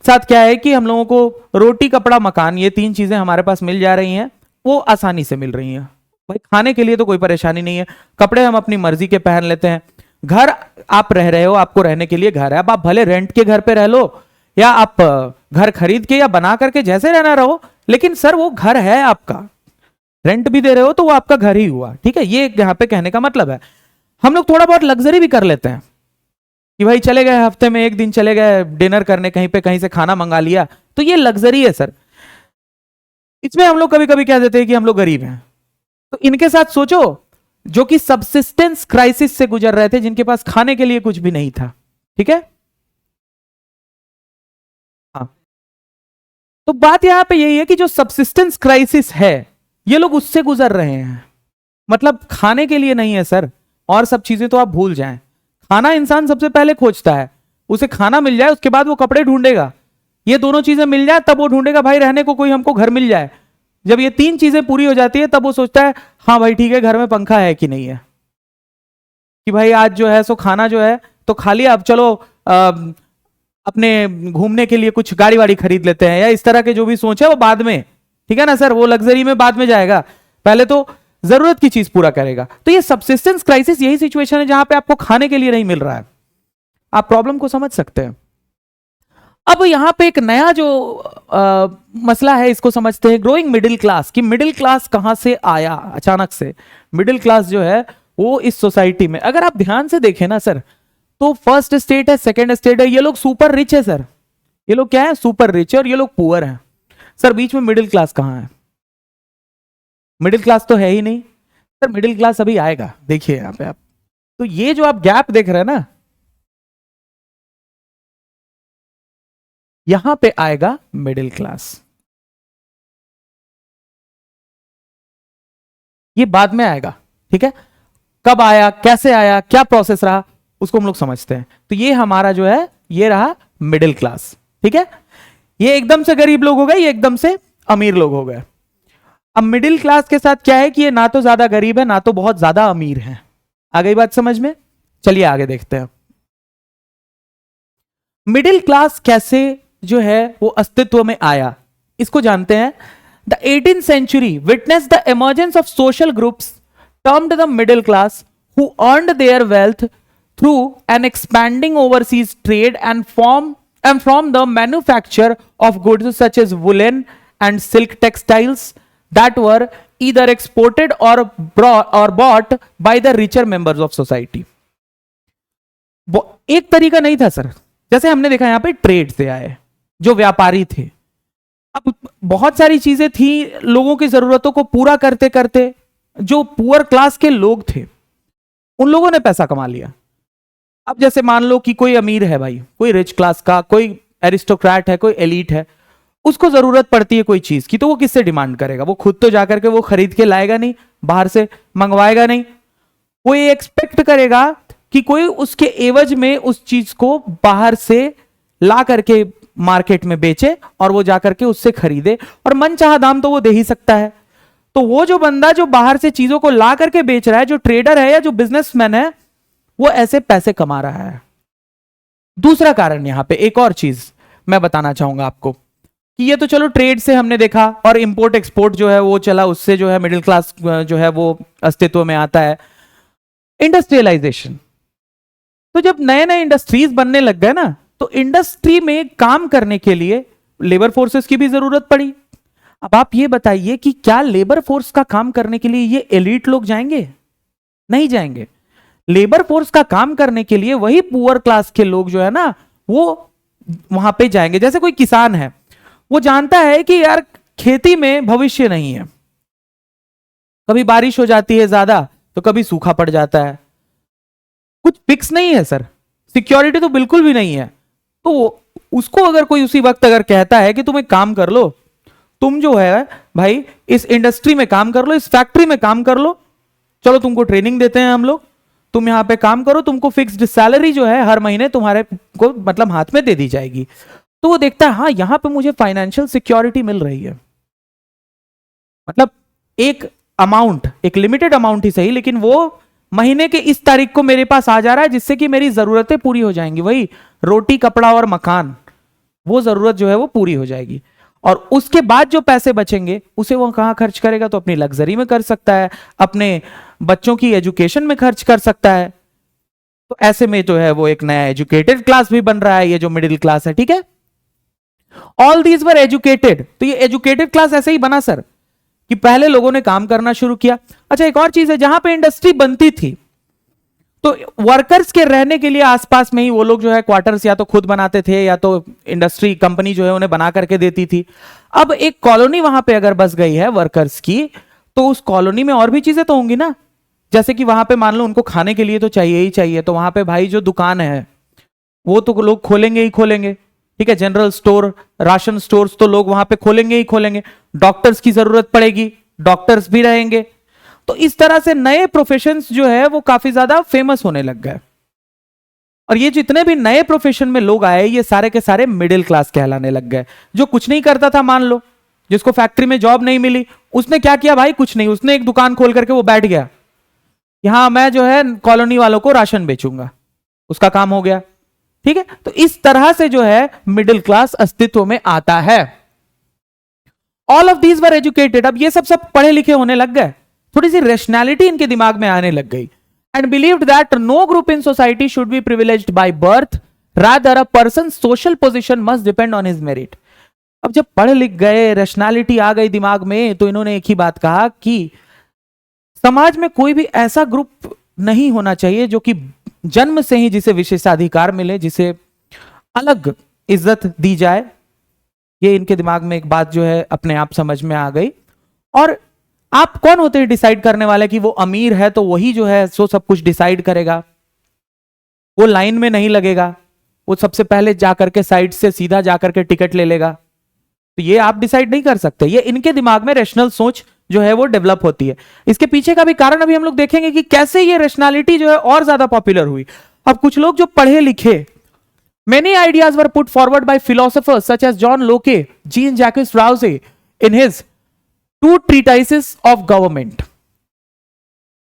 साथ क्या है कि हम लोगों को रोटी कपड़ा मकान, ये तीन चीजें हमारे पास मिल जा रही हैं, वो आसानी से मिल रही हैं भाई। खाने के लिए तो कोई परेशानी नहीं है, कपड़े हम अपनी मर्जी के पहन लेते हैं, घर आप रह रहे हो, आपको रहने के लिए घर है। अब आप भले रेंट के घर पे रह लो या आप घर खरीद के या बना करके जैसे रहना रहो, लेकिन सर वो घर है आपका, रेंट भी दे रहे हो तो वो आपका घर ही हुआ, ठीक है। ये यहां पे कहने का मतलब है। हम लोग थोड़ा बहुत लग्जरी भी कर लेते हैं कि भाई चले गए हफ्ते में एक दिन चले गए डिनर करने कहीं पे, कहीं से खाना मंगा लिया, तो ये लग्जरी है सर। इसमें हम लोग कभी कभी कह देते हैं कि हम लोग गरीब हैं। तो इनके साथ सोचो जो कि सबसिस्टेंस क्राइसिस से गुजर रहे थे, जिनके पास खाने के लिए कुछ भी नहीं था, ठीक है। हाँ, तो बात यहां पे यही है कि जो सबसिस्टेंस क्राइसिस है, ये लोग उससे गुजर रहे हैं। मतलब खाने के लिए नहीं है सर, और सब चीजें तो आप भूल जाएं। खाना इंसान सबसे पहले खोजता है, उसे खाना मिल जाए उसके बाद वो कपड़े ढूंढेगा, ये दोनों चीजें मिल जाए तब वो ढूंढेगा भाई रहने को कोई हमको घर मिल जाए। जब ये तीन चीजें पूरी हो जाती है तब वो सोचता है हाँ भाई ठीक है, घर में पंखा है कि नहीं है, कि भाई आज जो है सो खाना जो है तो खा लिया, अब चलो अपने घूमने के लिए कुछ गाड़ी वाड़ी खरीद लेते हैं, या इस तरह के जो भी सोच है वो बाद में, ठीक है ना सर, वो लग्जरी में बाद में जाएगा, पहले तो जरूरत की चीज पूरा करेगा। तो ये सबसिस्टेंस क्राइसिस यही सिचुएशन है जहां पे आपको खाने के लिए नहीं मिल रहा है। आप प्रॉब्लम को समझ सकते हैं। अब यहां पे एक नया जो मसला है इसको समझते हैं, ग्रोइंग मिडिल क्लास। कि मिडिल क्लास कहां से आया अचानक से? मिडिल क्लास जो है वो इस सोसाइटी में, अगर आप ध्यान से देखें ना सर, तो फर्स्ट स्टेट है, सेकंड स्टेट है, ये लोग सुपर रिच है सर, ये लोग क्या है, सुपर रिच है, और ये लोग पुअर हैं सर। बीच में मिडिल क्लास कहां है? मिडिल क्लास तो है ही नहीं सर। मिडिल क्लास अभी आएगा, देखिए यहां पे आप। तो ये जो आप गैप देख रहे हैं ना, यहां पे आएगा मिडिल क्लास, ये बाद में आएगा, ठीक है। कब आया, कैसे आया, क्या प्रोसेस रहा, उसको हम लोग समझते हैं। तो ये हमारा जो है ये रहा मिडिल क्लास, ठीक है। ये एकदम से गरीब लोग हो गए, ये एकदम से अमीर लोग हो गए। अब मिडिल क्लास के साथ क्या है कि ये ना तो ज्यादा गरीब है ना तो बहुत ज्यादा अमीर है। आ गई बात समझ में? चलिए आगे देखते हैं मिडिल क्लास कैसे जो है वो अस्तित्व में आया, इसको जानते हैं। The 18th century witnessed the emergence of social groups termed the middle class, who earned their wealth through an expanding overseas trade and from the manufacture of goods such as woolen and silk textiles that were either exported or bought by the richer members of society. एक तरीका नहीं था sir, जैसे हमने देखा यहां पे trade से आए जो व्यापारी थे। अब बहुत सारी चीजें थी लोगों की जरूरतों को पूरा करते करते, जो पुअर क्लास के लोग थे उन लोगों ने पैसा कमा लिया। अब जैसे मान लो कि कोई अमीर है भाई, कोई रिच क्लास का, कोई एरिस्टोक्रेट है, कोई एलीट है, उसको जरूरत पड़ती है कोई चीज की, तो वो किससे डिमांड करेगा? वो खुद तो जाकर के वो खरीद के लाएगा नहीं, बाहर से मंगवाएगा नहीं, वो ये एक्सपेक्ट करेगा कि कोई उसके एवज में उस चीज को बाहर से ला करके मार्केट में बेचे और वो जाकर के उससे खरीदे, और मनचाहा दाम तो वो दे ही सकता है। तो वो जो बंदा जो बाहर से चीजों को ला करके बेच रहा है, जो ट्रेडर है या जो बिजनेसमैन है, वो ऐसे पैसे कमा रहा है। दूसरा कारण यहां पे एक और चीज मैं बताना चाहूंगा आपको कि ये तो चलो ट्रेड से हमने देखा, और इंपोर्ट एक्सपोर्ट जो है वो चला, उससे जो है मिडिल क्लास जो है वो अस्तित्व में आता है। इंडस्ट्रियलाइजेशन, तो जब नए नए इंडस्ट्रीज बनने लग गए ना, तो इंडस्ट्री में काम करने के लिए लेबर फोर्सेस की भी जरूरत पड़ी। अब आप ये बताइए कि क्या लेबर फोर्स का काम करने के लिए ये एलीट लोग जाएंगे? नहीं जाएंगे। लेबर फोर्स का काम करने के लिए वही पुअर क्लास के लोग जो है ना, वो वहां पे जाएंगे। जैसे कोई किसान है, वो जानता है कि यार खेती में भविष्य नहीं है, कभी बारिश हो जाती है ज्यादा तो कभी सूखा पड़ जाता है, कुछ फिक्स नहीं है सर, सिक्योरिटी तो बिल्कुल भी नहीं है। तो उसको अगर कोई उसी वक्त अगर कहता है कि तुम एक काम कर लो, तुम जो है भाई इस इंडस्ट्री में काम कर लो, इस फैक्ट्री में काम कर लो, चलो तुमको ट्रेनिंग देते हैं हम लोग, तुम यहां पे काम करो, तुमको फिक्स्ड सैलरी जो है हर महीने तुम्हारे को मतलब हाथ में दे दी जाएगी। तो वो देखता है हाँ यहां पे मुझे फाइनेंशियल सिक्योरिटी मिल रही है, मतलब एक अमाउंट, एक लिमिटेड अमाउंट ही सही, लेकिन वो महीने के इस तारीख को मेरे पास आ जा रहा है जिससे कि मेरी जरूरतें पूरी हो जाएंगी। वही रोटी कपड़ा और मकान, वो जरूरत जो है वो पूरी हो जाएगी। और उसके बाद जो पैसे बचेंगे उसे वो कहां खर्च करेगा? तो अपनी लग्जरी में कर सकता है, अपने बच्चों की एजुकेशन में खर्च कर सकता है। तो ऐसे में जो है वो एक नया एजुकेटेड क्लास भी बन रहा है, ये जो मिडिल क्लास है, ठीक है। ऑल दीज वर एजुकेटेड, तो ये एजुकेटेड क्लास ऐसे ही बना सर कि पहले लोगों ने काम करना शुरू किया। अच्छा एक और चीज है, जहां पे इंडस्ट्री बनती थी तो वर्कर्स के रहने के लिए आसपास में ही वो लोग जो है क्वार्टर्स या तो खुद बनाते थे या तो इंडस्ट्री कंपनी जो है उन्हें बना करके देती थी। अब एक कॉलोनी वहां पे अगर बस गई है वर्कर्स की, तो उस कॉलोनी में और भी चीजें तो होंगी ना, जैसे कि वहां पे मान लो उनको खाने के लिए तो चाहिए ही चाहिए, तो वहां पे भाई जो दुकान है वो तो लोग खोलेंगे ही खोलेंगे, ठीक है। जनरल स्टोर, राशन स्टोर्स तो लोग वहां पे खोलेंगे ही खोलेंगे। डॉक्टर्स की जरूरत पड़ेगी, डॉक्टर्स भी रहेंगे। तो इस तरह से नए प्रोफेशंस जो है वो काफी ज्यादा फेमस होने लग गए। और ये जितने भी नए प्रोफेशन में लोग आए, ये सारे के सारे मिडिल क्लास कहलाने लग गए। जो कुछ नहीं करता था, मान लो जिसको फैक्ट्री में जॉब नहीं मिली, उसने क्या किया भाई? कुछ नहीं, उसने एक दुकान खोल करके वो बैठ गया, यहां मैं जो है कॉलोनी वालों को राशन बेचूंगा, उसका काम हो गया, ठीक है। तो इस तरह से जो है मिडिल क्लास अस्तित्व में आता है। All of these were educated, अब ये सब पढ़े लिखे होने लग गए, थोड़ी सी रैशनैलिटी इनके दिमाग में आने लग गई, and believed that no group in society should be privileged by birth, rather a person social position must depend on his merit. अब जब पढ़ लिख गए, रैशनैलिटी आ गई दिमाग में, तो इन्होंने एक ही बात कहा कि समाज में कोई भी ऐसा ग्रुप नहीं होना चाहिए जो कि जन्म से ही जिसे विशेषाधिकार मिले, जिसे अलग इज्जत दी जाए। ये इनके दिमाग में एक बात जो है अपने आप समझ में आ गई। और आप कौन होते हैं डिसाइड करने वाले कि वो अमीर है तो वही जो है सो सब कुछ डिसाइड करेगा? वो लाइन में नहीं लगेगा, वो सबसे पहले जाकर के साइड से सीधा जाकर के टिकट ले लेगा। तो ये आप डिसाइड नहीं कर सकते। ये इनके दिमाग में रैशनल सोच जो है वो डेवलप होती है। इसके पीछे का भी कारण अभी हम लोग देखेंगे कि कैसे ये रैशनैलिटी जो है और ज्यादा पॉपुलर हुई। अब कुछ लोग जो पढ़े लिखे, many ideas were put forward by philosophers such as John Locke, Jean Jacques Rousseau in his two treatises of government.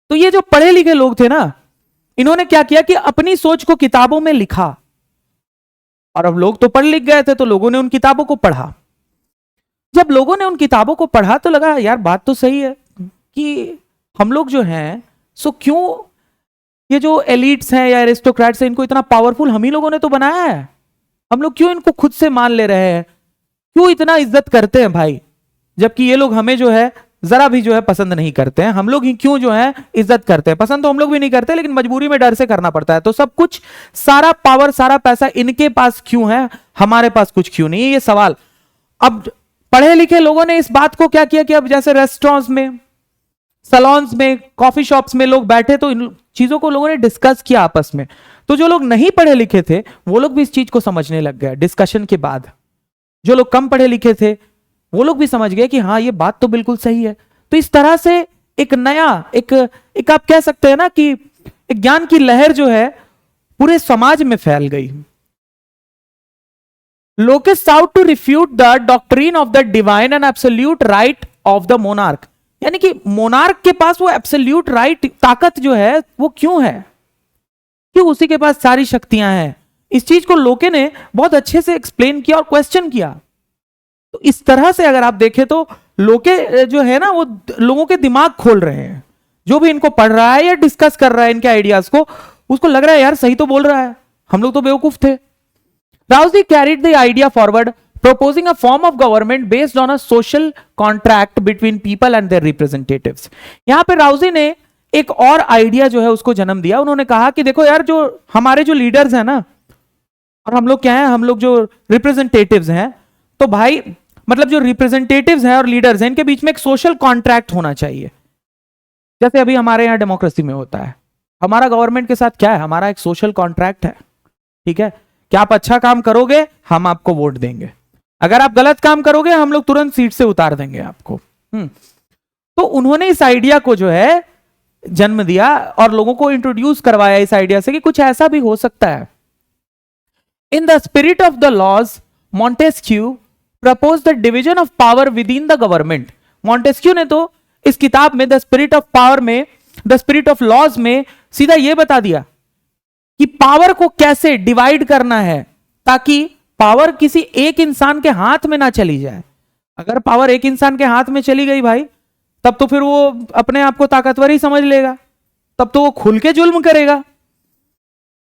तो ये जो पढ़े लिखे लोग थे ना, इन्होंने क्या किया कि अपनी सोच को किताबों में लिखा। और अब लोग तो पढ़ लिख गए थे, तो लोगों ने उन किताबों को पढ़ा। जब लोगों ने उन किताबों को पढ़ा तो लगा यार बात तो सही है कि हम लोग जो हैं सो क्यों ये जो एलिट्स हैं या एरिस्टोक्रेट्स हैं, इनको इतना पावरफुल हम ही लोगों ने तो बनाया है, हम लोग क्यों इनको खुद से मान ले रहे हैं, क्यों इतना इज्जत करते हैं भाई, जबकि ये लोग हमें जो है जरा भी जो है पसंद नहीं करते हैं। हम लोग ही क्यों जो है इज्जत करते हैं? पसंद तो हम लोग भी नहीं करते, लेकिन मजबूरी में डर से करना पड़ता है। तो सब कुछ, सारा पावर, सारा पैसा इनके पास क्यों है, हमारे पास कुछ क्यों नहीं है? ये सवाल। अब पढ़े लिखे लोगों ने इस बात को क्या किया कि अब जैसे रेस्टोरेंट्स में, सैलून्स में, कॉफी शॉप्स में लोग बैठे तो इन चीजों को लोगों ने डिस्कस किया आपस में। तो जो लोग नहीं पढ़े लिखे थे वो लोग भी इस चीज को समझने लग गए डिस्कशन के बाद। जो लोग कम पढ़े लिखे थे वो लोग भी समझ गए कि हाँ ये बात तो बिल्कुल सही है। तो इस तरह से एक नया, एक आप कह सकते हैं ना कि एक ज्ञान की लहर जो है पूरे समाज में फैल गई। Locke sought to refute the doctrine of the divine and absolute right of the monarch. यानी कि मोनार्क के पास वो एब्सोल्यूट राइट ताकत जो है वो क्यों है, क्यों उसी के पास सारी शक्तियां हैं। इस चीज को लोके ने बहुत अच्छे से एक्सप्लेन किया और क्वेश्चन किया। तो इस तरह से अगर आप देखें तो लोके जो है ना वो लोगों के दिमाग खोल रहे हैं। जो भी इनको पढ़ रहा है या डिस्कस कर रहा है इनके आइडियाज को, उसको लग रहा है यार सही तो बोल रहा है, हम लोग तो बेवकूफ थे। राउजी carried the idea forward, proposing a form of government based on a social contract between people and their representatives। यहां पे राउजी ने एक और आइडिया जो है उसको जन्म दिया। उन्होंने कहा कि देखो यार, जो हमारे जो लीडर्स हैं ना, और हम लोग क्या हैं, हम लोग जो रिप्रेजेंटेटिव्स हैं, तो भाई मतलब जो रिप्रेजेंटेटिव्स हैं और लीडर्स हैं इनके बीच में एक सोशल कॉन्ट्रैक्ट होना चाहिए। जैसे अभी हमारे यहाँ डेमोक्रेसी में होता है, हमारा गवर्नमेंट के साथ क्या है, हमारा एक सोशल कॉन्ट्रैक्ट है। ठीक है, कि आप अच्छा काम करोगे हम आपको वोट देंगे, अगर आप गलत काम करोगे हम लोग तुरंत सीट से उतार देंगे आपको। तो उन्होंने इस आइडिया को जो है जन्म दिया और लोगों को इंट्रोड्यूस करवाया इस आइडिया से कि कुछ ऐसा भी हो सकता है। In the spirit of the laws, Montesquieu propose the division of power within the government. Montesquieu ने तो इस किताब में द स्पिरिट ऑफ पावर में, द स्पिरिट ऑफ लॉज में सीधा यह बता दिया कि पावर को कैसे डिवाइड करना है ताकि पावर किसी एक इंसान के हाथ में ना चली जाए। अगर पावर एक इंसान के हाथ में चली गई भाई, तब तो फिर वो अपने आप को ताकतवर ही समझ लेगा, तब तो वो खुल के जुल्म करेगा।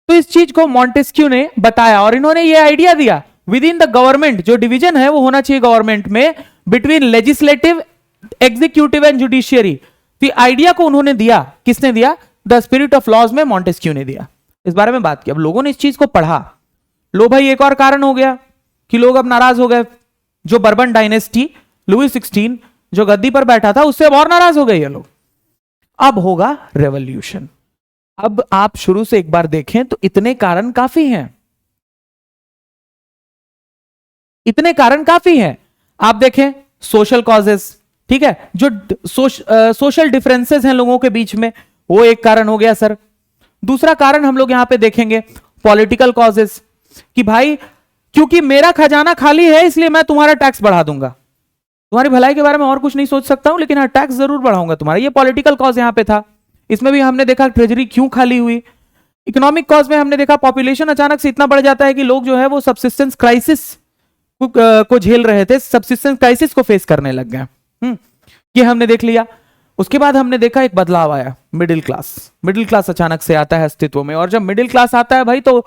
तो इस चीज को मॉन्टेस्क्यू ने बताया और इन्होंने ये आइडिया दिया विद इन द गवर्नमेंट, जो डिवीजन है वो होना चाहिए गवर्नमेंट में between legislative, executive and judiciary. तो आइडिया को उन्होंने दिया, किसने दिया, द स्पिरिट ऑफ लॉज में मॉन्टेस्क्यू ने दिया। इस बारे में बात की। अब लोगों ने इस चीज को पढ़ा, लो भाई एक और कारण हो गया कि लोग अब नाराज हो गए। जो बर्बन डायनेस्टी, लुई 16 जो गद्दी पर बैठा था, उससे अब और नाराज हो गए ये लोग। अब होगा रेवोल्यूशन। अब आप शुरू से एक बार देखें तो इतने कारण काफी हैं, इतने कारण काफी हैं। आप देखें सोशल कॉजेस, ठीक है, जो सोशल डिफरेंसेस हैं लोगों के बीच में, वो एक कारण हो गया सर। दूसरा कारण हम लोग यहां पे देखेंगे पॉलिटिकल कॉजेस, कि भाई क्योंकि मेरा खजाना खाली है इसलिए मैं तुम्हारा टैक्स बढ़ा दूंगा, तुम्हारी भलाई के बारे में और कुछ नहीं सोच सकता हूं लेकिन हाँ टैक्स जरूर बढ़ाऊंगा तुम्हारा। ये पॉलिटिकल कॉज यहां पे था। इसमें भी हमने देखा ट्रेजरी क्यों खाली हुई। इकोनॉमिक कॉज में हमने देखा पॉपुलेशन अचानक से इतना बढ़ जाता है कि लोग जो है वो सब्सिस्टेंस क्राइसिस को झेल रहे थे, सब्सिस्टेंस क्राइसिस को फेस करने लग गए। ये हमने देख लिया। उसके बाद हमने देखा एक बदलाव आया, मिडिल क्लास। मिडिल क्लास अचानक से आता है अस्तित्व में, और जब मिडिल क्लास आता है भाई तो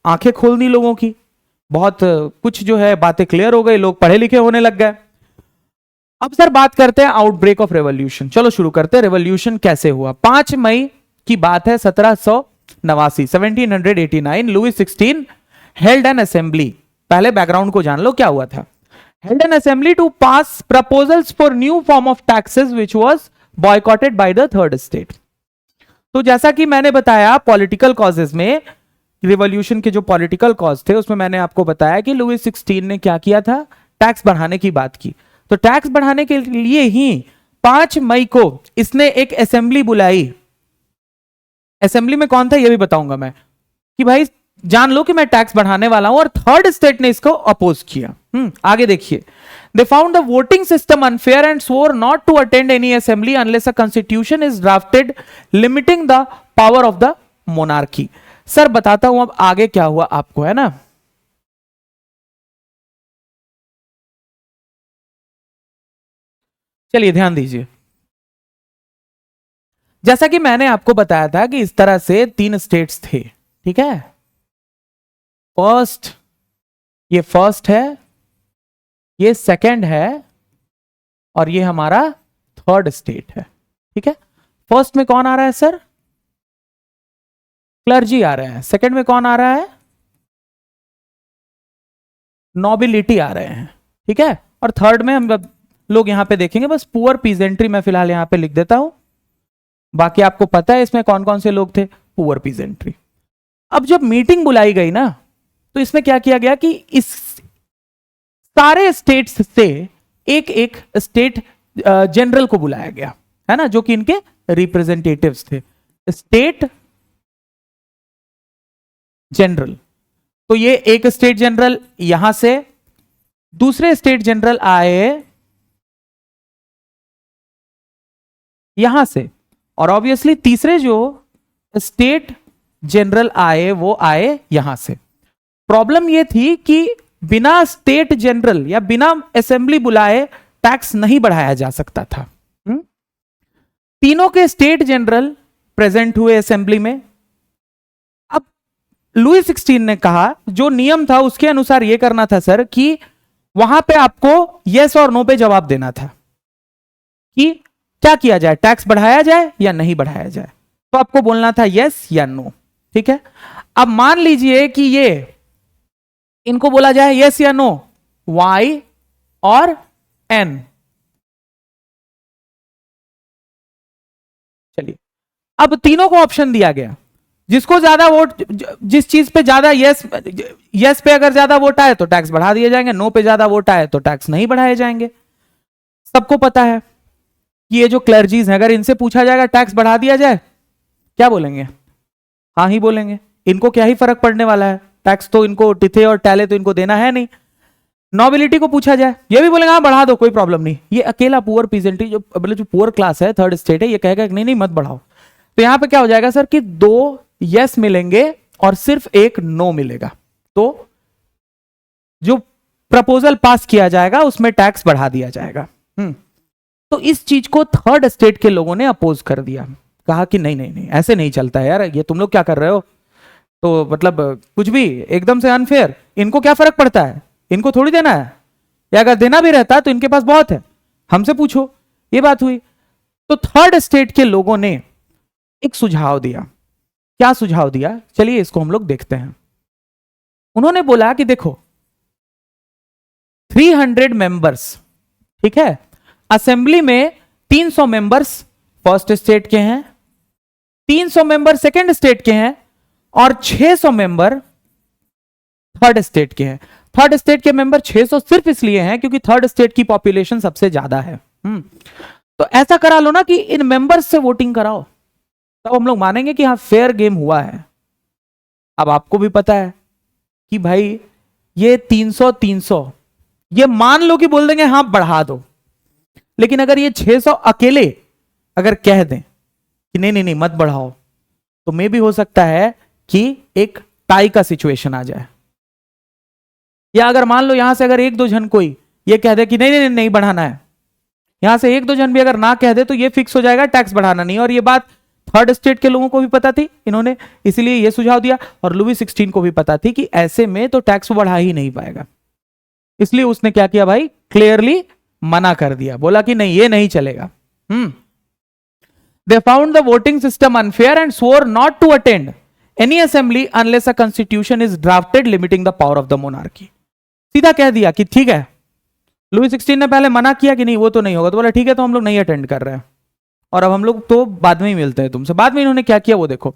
आंखें खोल दी लोगों की, बहुत कुछ जो है बातें क्लियर हो गई, लोग पढ़े लिखे होने लग गए। अब सर बात करते हैं आउटब्रेक ऑफ रेवोल्यूशन। चलो शुरू करते हैं, रेवोल्यूशन कैसे हुआ। 5 मई की बात है 1789, 1789, लुई 16 हेल्ड एन असेंबली। पहले बैकग्राउंड को जान लो क्या हुआ था। Held an assembly to pass proposals for new form of taxes which was boycotted by the third state. तो जैसा कि मैंने बताया पॉलिटिकल कॉजेज में, रिवॉल्यूशन के जो पॉलिटिकल कॉज थे उसमें मैंने आपको बताया कि लुई 16 ने क्या किया था, टैक्स बढ़ाने की बात की। तो टैक्स बढ़ाने के लिए ही 5 मई को इसने एक असेंबली बुलाई। असेंबली में कौन था ये भी बताऊंगा मैं, कि भाई जान लो कि मैं टैक्स बढ़ाने वाला हूं, और थर्ड स्टेट ने इसको अपोज किया। आगे देखिए, they found the voting system unfair and swore not to attend any assembly unless a constitution is drafted limiting the power of the monarchy. Sir बताता हूं अब आगे क्या हुआ आपको, है ना। चलिए ध्यान दीजिए, जैसा कि मैंने आपको बताया था कि इस तरह से 3 स्टेट्स थे, ठीक है। फर्स्ट, ये फर्स्ट है, ये सेकंड है, और ये हमारा थर्ड स्टेट है, ठीक है। फर्स्ट में कौन आ रहा है सर, क्लर्जी आ रहे हैं। सेकंड में कौन आ रहा है, नोबिलिटी आ रहे हैं, ठीक है। और थर्ड में हम लोग यहां पे देखेंगे बस पुअर पीजेंट्री, मैं फिलहाल यहां पे लिख देता हूं, बाकी आपको पता है इसमें कौन कौन से लोग थे, पुअर पीजेंट्री। अब जब मीटिंग बुलाई गई ना, तो इसमें क्या किया गया कि इस सारे स्टेट्स से एक एक स्टेट जनरल को बुलाया गया, है ना, जो कि इनके रिप्रेजेंटेटिव्स थे, स्टेट जनरल। तो ये एक स्टेट जनरल यहां से, दूसरे स्टेट जनरल आए यहां से, और ऑब्वियसली तीसरे जो स्टेट जनरल आए वो आए यहां से। प्रॉब्लम ये थी कि बिना स्टेट जनरल या बिना असेंबली बुलाए टैक्स नहीं बढ़ाया जा सकता था। तीनों के स्टेट जनरल प्रेजेंट हुए असेंबली में। अब लुई 16 ने कहा, जो नियम था उसके अनुसार यह करना था सर कि वहां पे आपको यस और नो पे जवाब देना था कि क्या किया जाए, टैक्स बढ़ाया जाए या नहीं बढ़ाया जाए। तो आपको बोलना था यस या नो। ठीक है, अब मान लीजिए कि ये इनको बोला जाए यस या नो, वाई और एन। चलिए, अब तीनों को ऑप्शन दिया गया, जिसको ज्यादा वोट, जिस चीज पे ज्यादा यस पे अगर ज्यादा वोट आए तो टैक्स बढ़ा दिए जाएंगे, नो पे ज्यादा वोट आए तो टैक्स नहीं बढ़ाए जाएंगे। सबको पता है कि ये जो क्लर्जीज हैं, अगर इनसे पूछा जाएगा टैक्स बढ़ा दिया जाए, क्या बोलेंगे? हाँ ही बोलेंगे। इनको क्या ही फर्क पड़ने वाला है, टैक्स तो इनको टिथे और टैले तो इनको देना है नहीं। नॉबिलिटी को पूछा जाए, ये भी बोलेंगे हाँ बढ़ा दो, कोई प्रॉब्लम नहीं। ये अकेला पुअर पीजेंटी जो मतलब जो पुअर क्लास है, थर्ड स्टेट है, ये कहेगा कि नहीं नहीं मत बढ़ाओ। तो यहां पे क्या हो जाएगा सर कि 2 यस मिलेंगे और सिर्फ 1 नो मिलेगा। तो जो प्रपोजल पास किया जाएगा उसमें टैक्स बढ़ा दिया जाएगा। तो इस चीज को थर्ड स्टेट के लोगों ने अपोज कर दिया, कहा कि नहीं नहीं नहीं ऐसे नहीं चलता है यार, ये तुम लोग क्या कर रहे हो, तो मतलब कुछ भी एकदम से अनफेयर। इनको क्या फर्क पड़ता है, इनको थोड़ी देना है, या अगर देना भी रहता है तो इनके पास बहुत है, हमसे पूछो। ये बात हुई। तो थर्ड स्टेट के लोगों ने एक सुझाव दिया। क्या सुझाव दिया, चलिए इसको हम लोग देखते हैं। उन्होंने बोला कि देखो 300 मेंबर्स, ठीक है, असेंबली में 300 मेंबर्स फर्स्ट स्टेट के हैं, 300 मेंबर सेकेंड स्टेट के हैं और 600 मेंबर थर्ड स्टेट के हैं। थर्ड स्टेट के मेंबर 600 सिर्फ इसलिए हैं क्योंकि थर्ड स्टेट की पॉपुलेशन सबसे ज्यादा है। तो ऐसा करा लो ना कि इन मेंबर्स से वोटिंग कराओ, तब हम लोग मानेंगे कि हाँ फेयर गेम हुआ है। अब आपको भी पता है कि भाई ये 300 ये मान लो कि बोल देंगे हाँ बढ़ा दो, लेकिन अगर ये 600 अकेले अगर कह दें कि नहीं नहीं नहीं मत बढ़ाओ, तो मे भी हो सकता है कि एक टाई का सिचुएशन आ जाए। या अगर मान लो यहां से अगर 1-2 जन कोई ये कह दे कि नहीं नहीं नहीं, नहीं बढ़ाना है, यहां से 1-2 जन भी अगर ना कह दे तो ये फिक्स हो जाएगा टैक्स बढ़ाना नहीं। और ये बात थर्ड स्टेट के लोगों को भी पता थी, इन्होंने इसीलिए ये सुझाव दिया, और लुई 16 को भी पता थी कि ऐसे में तो टैक्स बढ़ा ही नहीं पाएगा। इसलिए उसने क्या किया भाई, क्लियरली मना कर दिया, बोला कि नहीं ये नहीं चलेगा। They found the voting system unfair and swore not to attend any assembly unless a constitution is drafted limiting the power of the monarchy. सीधा कह दिया कि ठीक है, लुई 16 ने पहले मना किया कि नहीं वो तो नहीं होगा, तो बोला ठीक है तो हम लोग नहीं अटेंड कर रहे हैं, और अब हम लोग तो बाद में ही मिलते हैं तुमसे। बाद में इन्होंने क्या किया वो देखो,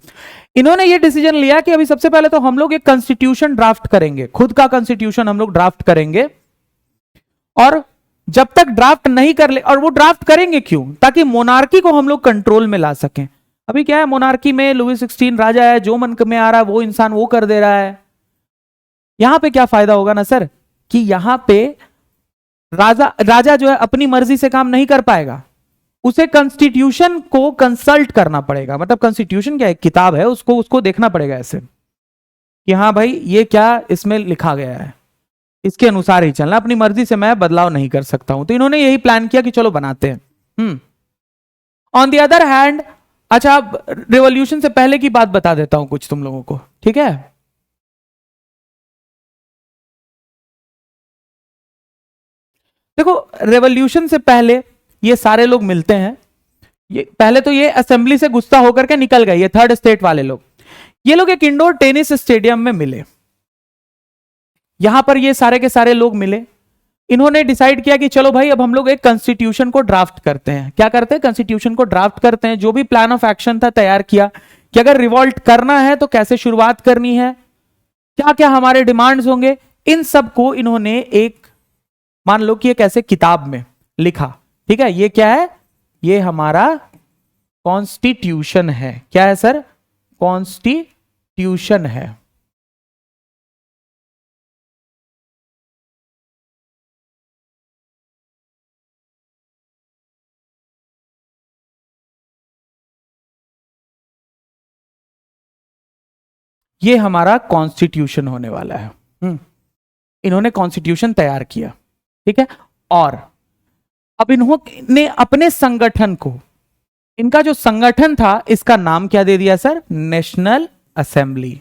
इन्होंने ये डिसीजन लिया कि अभी सबसे पहले तो हम लोग एक कॉन्स्टिट्यूशन ड्राफ्ट करेंगे, खुद का कॉन्स्टिट्यूशन हम लोग ड्राफ्ट करेंगे, और जब तक ड्राफ्ट नहीं कर ले, और वो ड्राफ्ट करेंगे क्यों, ताकि मोनार्की को हम लोग कंट्रोल में ला सकें। अभी क्या है मोनार्की में लुई 16 राजा है, जो मन में आ रहा है वो इंसान वो कर दे रहा है। यहां पे क्या फायदा होगा ना सर कि यहां पे राजा जो है अपनी मर्जी से काम नहीं कर पाएगा, उसे कॉन्स्टिट्यूशन को कंसल्ट करना पड़ेगा। मतलब कॉन्स्टिट्यूशन क्या एक किताब है, उसको देखना पड़ेगा ऐसे कि हाँ भाई ये क्या इसमें लिखा गया है, इसके अनुसार ही चलना, अपनी मर्जी से मैं बदलाव नहीं कर सकता हूं। तो इन्होंने यही प्लान किया कि चलो बनाते हैं। ऑन द अदर हैंड, अच्छा अब रिवॉल्यूशन से पहले की बात बता देता हूं कुछ तुम लोगों को, ठीक है। देखो रेवोल्यूशन से पहले ये सारे लोग मिलते हैं, ये पहले तो ये असेंबली से गुस्सा होकर के निकल गए, ये थर्ड स्टेट वाले लोग। ये लोग एक इंडोर टेनिस स्टेडियम में मिले, यहां पर ये सारे के सारे लोग मिले। इन्होंने डिसाइड किया कि चलो भाई अब हम लोग एक कॉन्स्टिट्यूशन को ड्राफ्ट करते हैं। क्या करते हैं, कॉन्स्टिट्यूशन को ड्राफ्ट करते हैं। जो भी प्लान ऑफ एक्शन था तैयार किया कि अगर रिवॉल्ट करना है तो कैसे शुरुआत करनी है, क्या क्या हमारे डिमांड्स होंगे, इन सब को इन्होंने एक मान लो कि एक ऐसे किताब में लिखा। ठीक है, ये क्या है, ये हमारा कॉन्स्टिट्यूशन है। क्या है सर, कॉन्स्टिट्यूशन है। ये हमारा कॉन्स्टिट्यूशन होने वाला है। इन्होंने कॉन्स्टिट्यूशन तैयार किया, ठीक है। और अब इन्होंने अपने संगठन को, इनका जो संगठन था इसका नाम क्या दे दिया sir? National assembly.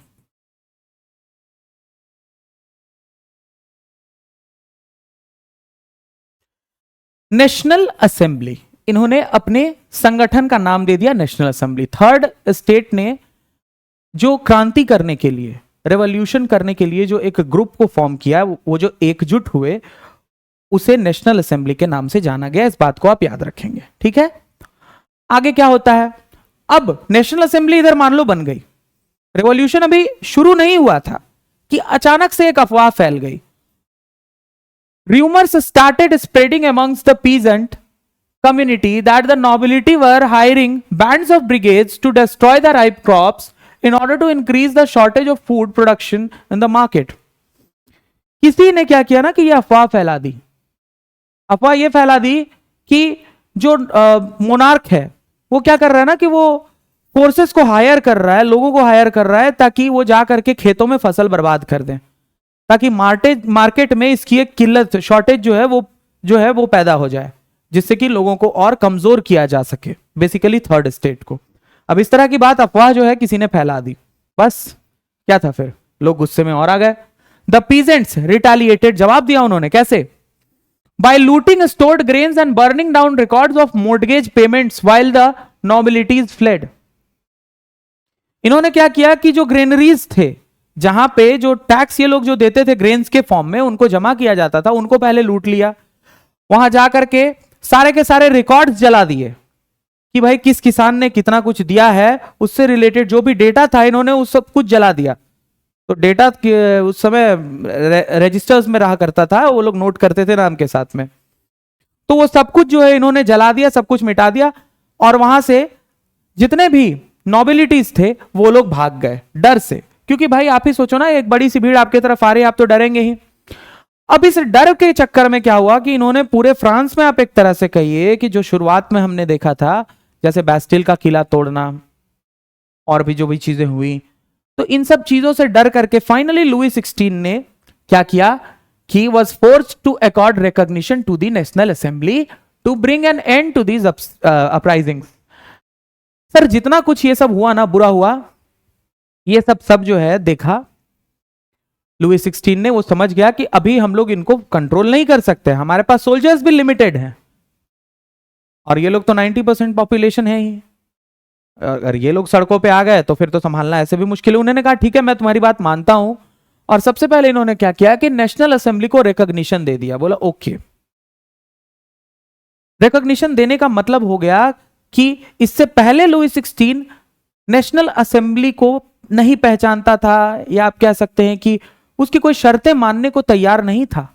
National assembly, इन्होंने अपने संगठन का नाम दे दिया नेशनल असेंबली। थर्ड स्टेट ने जो क्रांति करने के लिए, रेवोल्यूशन करने के लिए जो एक ग्रुप को फॉर्म किया, वो जो एकजुट हुए, उसे नेशनल असेंबली के नाम से जाना गया। इस बात को आप याद रखेंगे, ठीक है। आगे क्या होता है? अब नेशनल असेंबली इधर मान लो बन गई, रेवोल्यूशन अभी शुरू नहीं हुआ था कि अचानक से एक अफवाह फैल गई। Rumors started spreading amongst the peasant community that the nobility were hiring bands of brigades to destroy the ripe crops in order to increase the shortage of food production in the market. किसी ने क्या किया ना कि ये अफवाह फैला दी। अफवाह ये फैला दी कि जो मोनार्क है वो क्या कर रहा है ना कि वो फोर्सेस को हायर कर रहा है, लोगों को हायर कर रहा है ताकि वो जा करके खेतों में फसल बर्बाद कर दें, ताकि मार्केट में इसकी एक किल्लत, शॉर्टेज जो है वो पैदा हो जाए, जिससे कि लोगों को और कमजोर किया जा सके, बेसिकली थर्ड स्टेट को। अब इस तरह की बात, अफवाह जो है किसी ने फैला दी, बस क्या था, फिर लोग गुस्से में और आ गए। द पीजेंट्स रिटेलिएटेड, जवाब दिया उन्होंने। कैसे? By looting stored grains and burning down records of mortgage payments while the nobilities fled. इन्होंने क्या किया कि जो ग्रेनरीज थे, जहां पे जो टैक्स ये लोग जो देते थे ग्रेन्स के फॉर्म में, उनको जमा किया जाता था, उनको पहले लूट लिया। वहां जाकर के सारे रिकॉर्ड्स जला दिए कि भाई किस किसान ने कितना कुछ दिया है, उससे रिलेटेड जो भी डेटा था इन्होंने उस सब कुछ जला दिया। तो डेटा उस समय रजिस्टर्स में रहा करता था, वो लोग नोट करते थे नाम के साथ में। तो वो सब कुछ जो है इन्होंने जला दिया, सब कुछ मिटा दिया, और वहां से जितने भी नॉबिलिटीज थे वो लोग भाग गए डर से, क्योंकि भाई आप ही सोचो ना, एक बड़ी सी भीड़ आपकी तरफ आ रही है, आप तो डरेंगे ही। अब इस डर के चक्कर में क्या हुआ कि इन्होंने पूरे फ्रांस में, आप एक तरह से कहिए कि जो शुरुआत में हमने देखा था, जैसे बैस्टिल का किला तोड़ना और भी जो भी चीजें हुई, तो इन सब चीजों से डर करके फाइनली लुई 16 ने क्या किया कि was forced to accord recognition to the national assembly to bring an end to these uprisings. Sir जितना कुछ ये सब हुआ ना, बुरा हुआ, ये सब जो है देखा लुई 16 ने, वो समझ गया कि अभी हम लोग इनको कंट्रोल नहीं कर सकते, हमारे पास सोल्जर्स भी लिमिटेड हैं, और ये लोग तो 90% पॉपुलेशन है ही। अगर ये लोग सड़कों पे आ गए तो फिर तो संभालना ऐसे भी मुश्किल है। उन्होंने कहा ठीक है, मैं तुम्हारी बात मानता हूं, और सबसे पहले इन्होंने क्या किया कि नेशनल असेंबली को रिकॉग्निशन दे दिया। बोला ओके, रिकॉग्निशन देने का मतलब हो गया कि इससे पहले लुई 16 नेशनल असेंबली को नहीं पहचानता था, या आप कह सकते हैं कि उसकी कोई शर्तें मानने को तैयार नहीं था,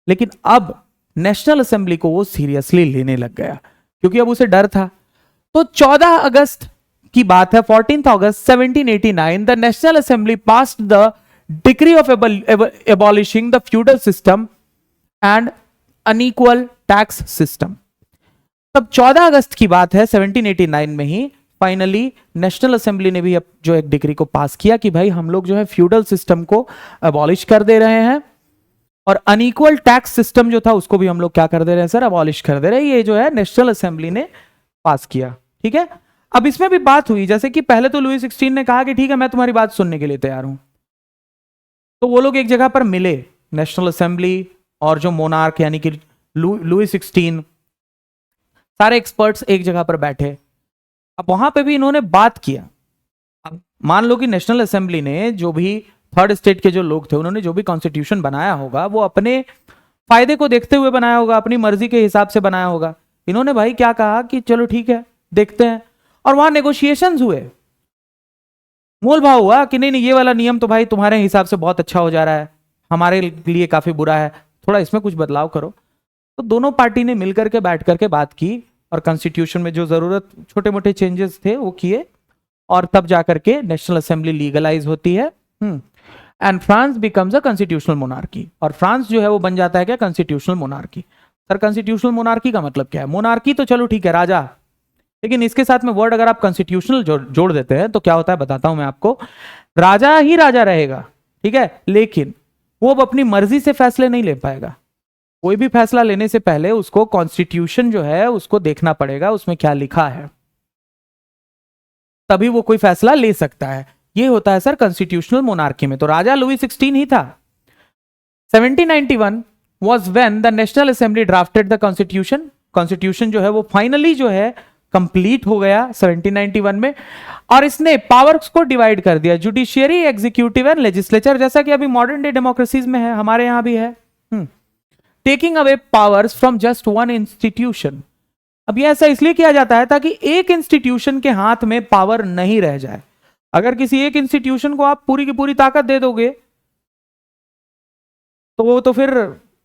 लेकिन अब नेशनल असेंबली को वो सीरियसली लेने लग गया, क्योंकि अब उसे डर था। तो 14 अगस्त की बात है, 14 अगस्त 1789, the national assembly passed the decree of abolishing the feudal system and unequal tax system. तब 14 अगस्त की बात है 1789 में ही फाइनली नेशनल असेंबली ने भी अब जो एक डिक्री को पास किया कि भाई हम लोग जो है फ्यूडल सिस्टम को अबॉलिश कर दे रहे हैं, और अनइक्वल टैक्स सिस्टम जो था उसको भी हम लोग क्या कर दे रहे हैं सर, अबॉलिश कर दे रहे हैं। ये जो है नेशनल असेंबली ने पास किया, ठीक है। अब इसमें भी बात हुई, जैसे कि पहले तो लुई 16 ने कहा कि ठीक है मैं तुम्हारी बात सुनने के लिए तैयार हूं, तो वो लोग एक जगह पर मिले, नेशनल असेंबली और जो मोनार्क यानी कि लुई 16, सारे एक्सपर्ट्स एक जगह पर बैठे। अब वहां पे भी इन्होंने बात किया। अब मान लो कि नेशनल असेंबली ने, जो भी थर्ड स्टेट के जो लोग थे, उन्होंने जो भी कॉन्स्टिट्यूशन बनाया होगा वो अपने फायदे को देखते हुए बनाया होगा, अपनी मर्जी के हिसाब से बनाया होगा। इन्होंने भाई क्या कहा कि चलो ठीक है देखते हैं, और वहां नेगोशिएशंस हुए, मोल भाव हुआ कि नहीं नहीं ये वाला नियम तो भाई तुम्हारे हिसाब से बहुत अच्छा हो जा रहा है, हमारे लिए काफी बुरा है, थोड़ा इसमें कुछ बदलाव करो। तो दोनों पार्टी ने मिलकर के बैठ करके बात की, और कॉन्स्टिट्यूशन में जो जरूरत छोटे मोटे चेंजेस थे वो किए, और तब जाकर के नेशनल असेंबली लीगलाइज होती है, and France becomes a constitutional monarchy. और फ्रांस जो है वो बन जाता है क्या, constitutional monarchy. Sir constitutional monarchy का मतलब क्या है? मोनार्की तो चलो ठीक है, राजा, लेकिन इसके साथ में वर्ड अगर आप कॉन्स्टिट्यूशनल जोड़ देते हैं तो क्या होता है बताता हूं मैं आपको। राजा ही राजा रहेगा, ठीक है, लेकिन वो अब अपनी मर्जी से फैसले नहीं ले पाएगा। कोई भी फैसला लेने से पहले उसको कॉन्स्टिट्यूशन जो है उसको देखना पड़ेगा, उसमें क्या लिखा है, तभी वो कोई फैसला ले सकता है। ये होता है सर कॉन्स्टिट्यूशनल मोनार्की में। तो राजा लुई 16 ही था। 1791 was when the National Assembly drafted the Constitution। Constitution जो है वो फाइनली जो है कंप्लीट हो गया 1791 में, और इसने पावर्स को डिवाइड कर दिया, जुडिशियरी, एग्जीक्यूटिव एंड लेजिस्लेचर, जैसा कि अभी मॉडर्न डे डेमोक्रेसीज में है, हमारे यहां भी है। Taking away powers from just one institution. अब ये ऐसा इसलिए किया जाता है ताकि एक इंस्टीट्यूशन के हाथ में पावर नहीं रह जाए। अगर किसी एक इंस्टीट्यूशन को आप पूरी की पूरी ताकत दे दोगे तो वो तो फिर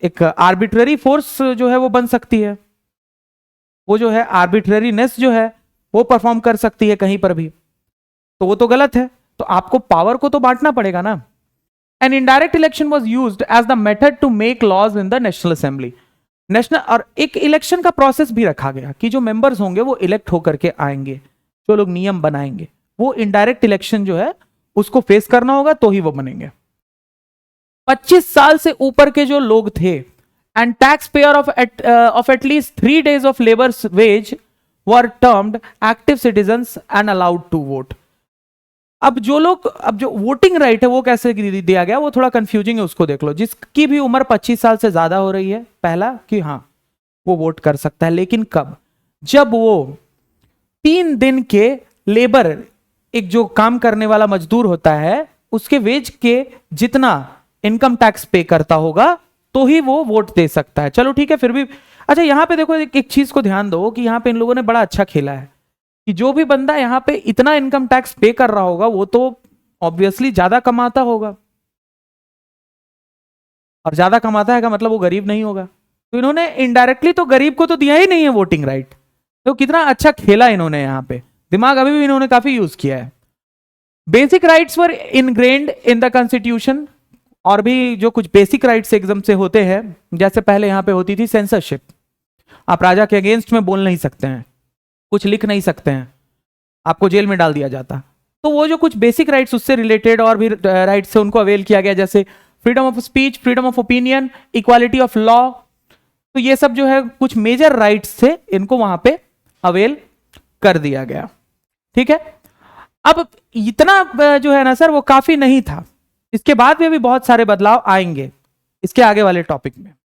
एक आर्बिट्ररी फोर्स जो है वो बन सकती है, वो जो है आर्बिट्ररीनेस जो है वो परफॉर्म कर सकती है कहीं पर भी, तो वो तो गलत है। तो आपको पावर को तो बांटना पड़ेगा ना। An indirect election was used as the method to make laws in the national assembly. National और एक इलेक्शन का प्रोसेस भी रखा गया कि जो मेंबर्स होंगे वो इलेक्ट होकर के आएंगे, जो लोग नियम बनाएंगे वो इनडायरेक्ट इलेक्शन जो है उसको फेस करना होगा तो ही वो बनेंगे। 25 साल से ऊपर के जो लोग थे and tax payer of at least 3 days of labours wage were termed active citizens and allowed to vote. अब जो वोटिंग राइट है वो कैसे दिया गया वो थोड़ा कंफ्यूजिंग है, उसको देख लो। जिसकी भी उम्र 25 साल से ज्यादा हो रही है, पहला कि हाँ वो वोट कर सकता है, लेकिन कब? जब वो 3 दिन के लेबर, एक जो काम करने वाला मजदूर होता है, उसके वेज के जितना इनकम टैक्स पे करता होगा तो ही वो वोट दे सकता है। चलो ठीक है, फिर भी अच्छा यहां पे देखो एक चीज को ध्यान दो कि यहां पे इन लोगों ने बड़ा अच्छा खेला है कि जो भी बंदा यहां पे इतना इनकम टैक्स पे कर रहा होगा वो तो ऑब्वियसली ज्यादा कमाता होगा, और ज्यादा कमाता है का मतलब वो गरीब नहीं होगा। तो इन्होंने इनडायरेक्टली तो गरीब को तो दिया ही नहीं है वोटिंग राइट। तो कितना अच्छा खेला इन्होंने, यहां पे दिमाग अभी भी इन्होंने काफी यूज किया है। Basic rights were ingrained in the constitution. और भी जो कुछ बेसिक राइट्स एकदम से होते हैं, जैसे पहले यहां पे होती थी सेंसरशिप, आप राजा के अगेंस्ट में बोल नहीं सकते हैं, कुछ लिख नहीं सकते हैं, आपको जेल में डाल दिया जाता। तो वो जो कुछ बेसिक राइट्स उससे रिलेटेड और भी राइट्स से उनको अवेल किया गया, जैसे freedom of speech, freedom of opinion, equality of law. तो ये सब जो है कुछ मेजर राइट्स थे, इनको वहां पे अवेल कर दिया गया। ठीक है, अब इतना जो है ना सर वो काफी नहीं था, इसके बाद में भी बहुत सारे बदलाव आएंगे इसके आगे वाले टॉपिक में।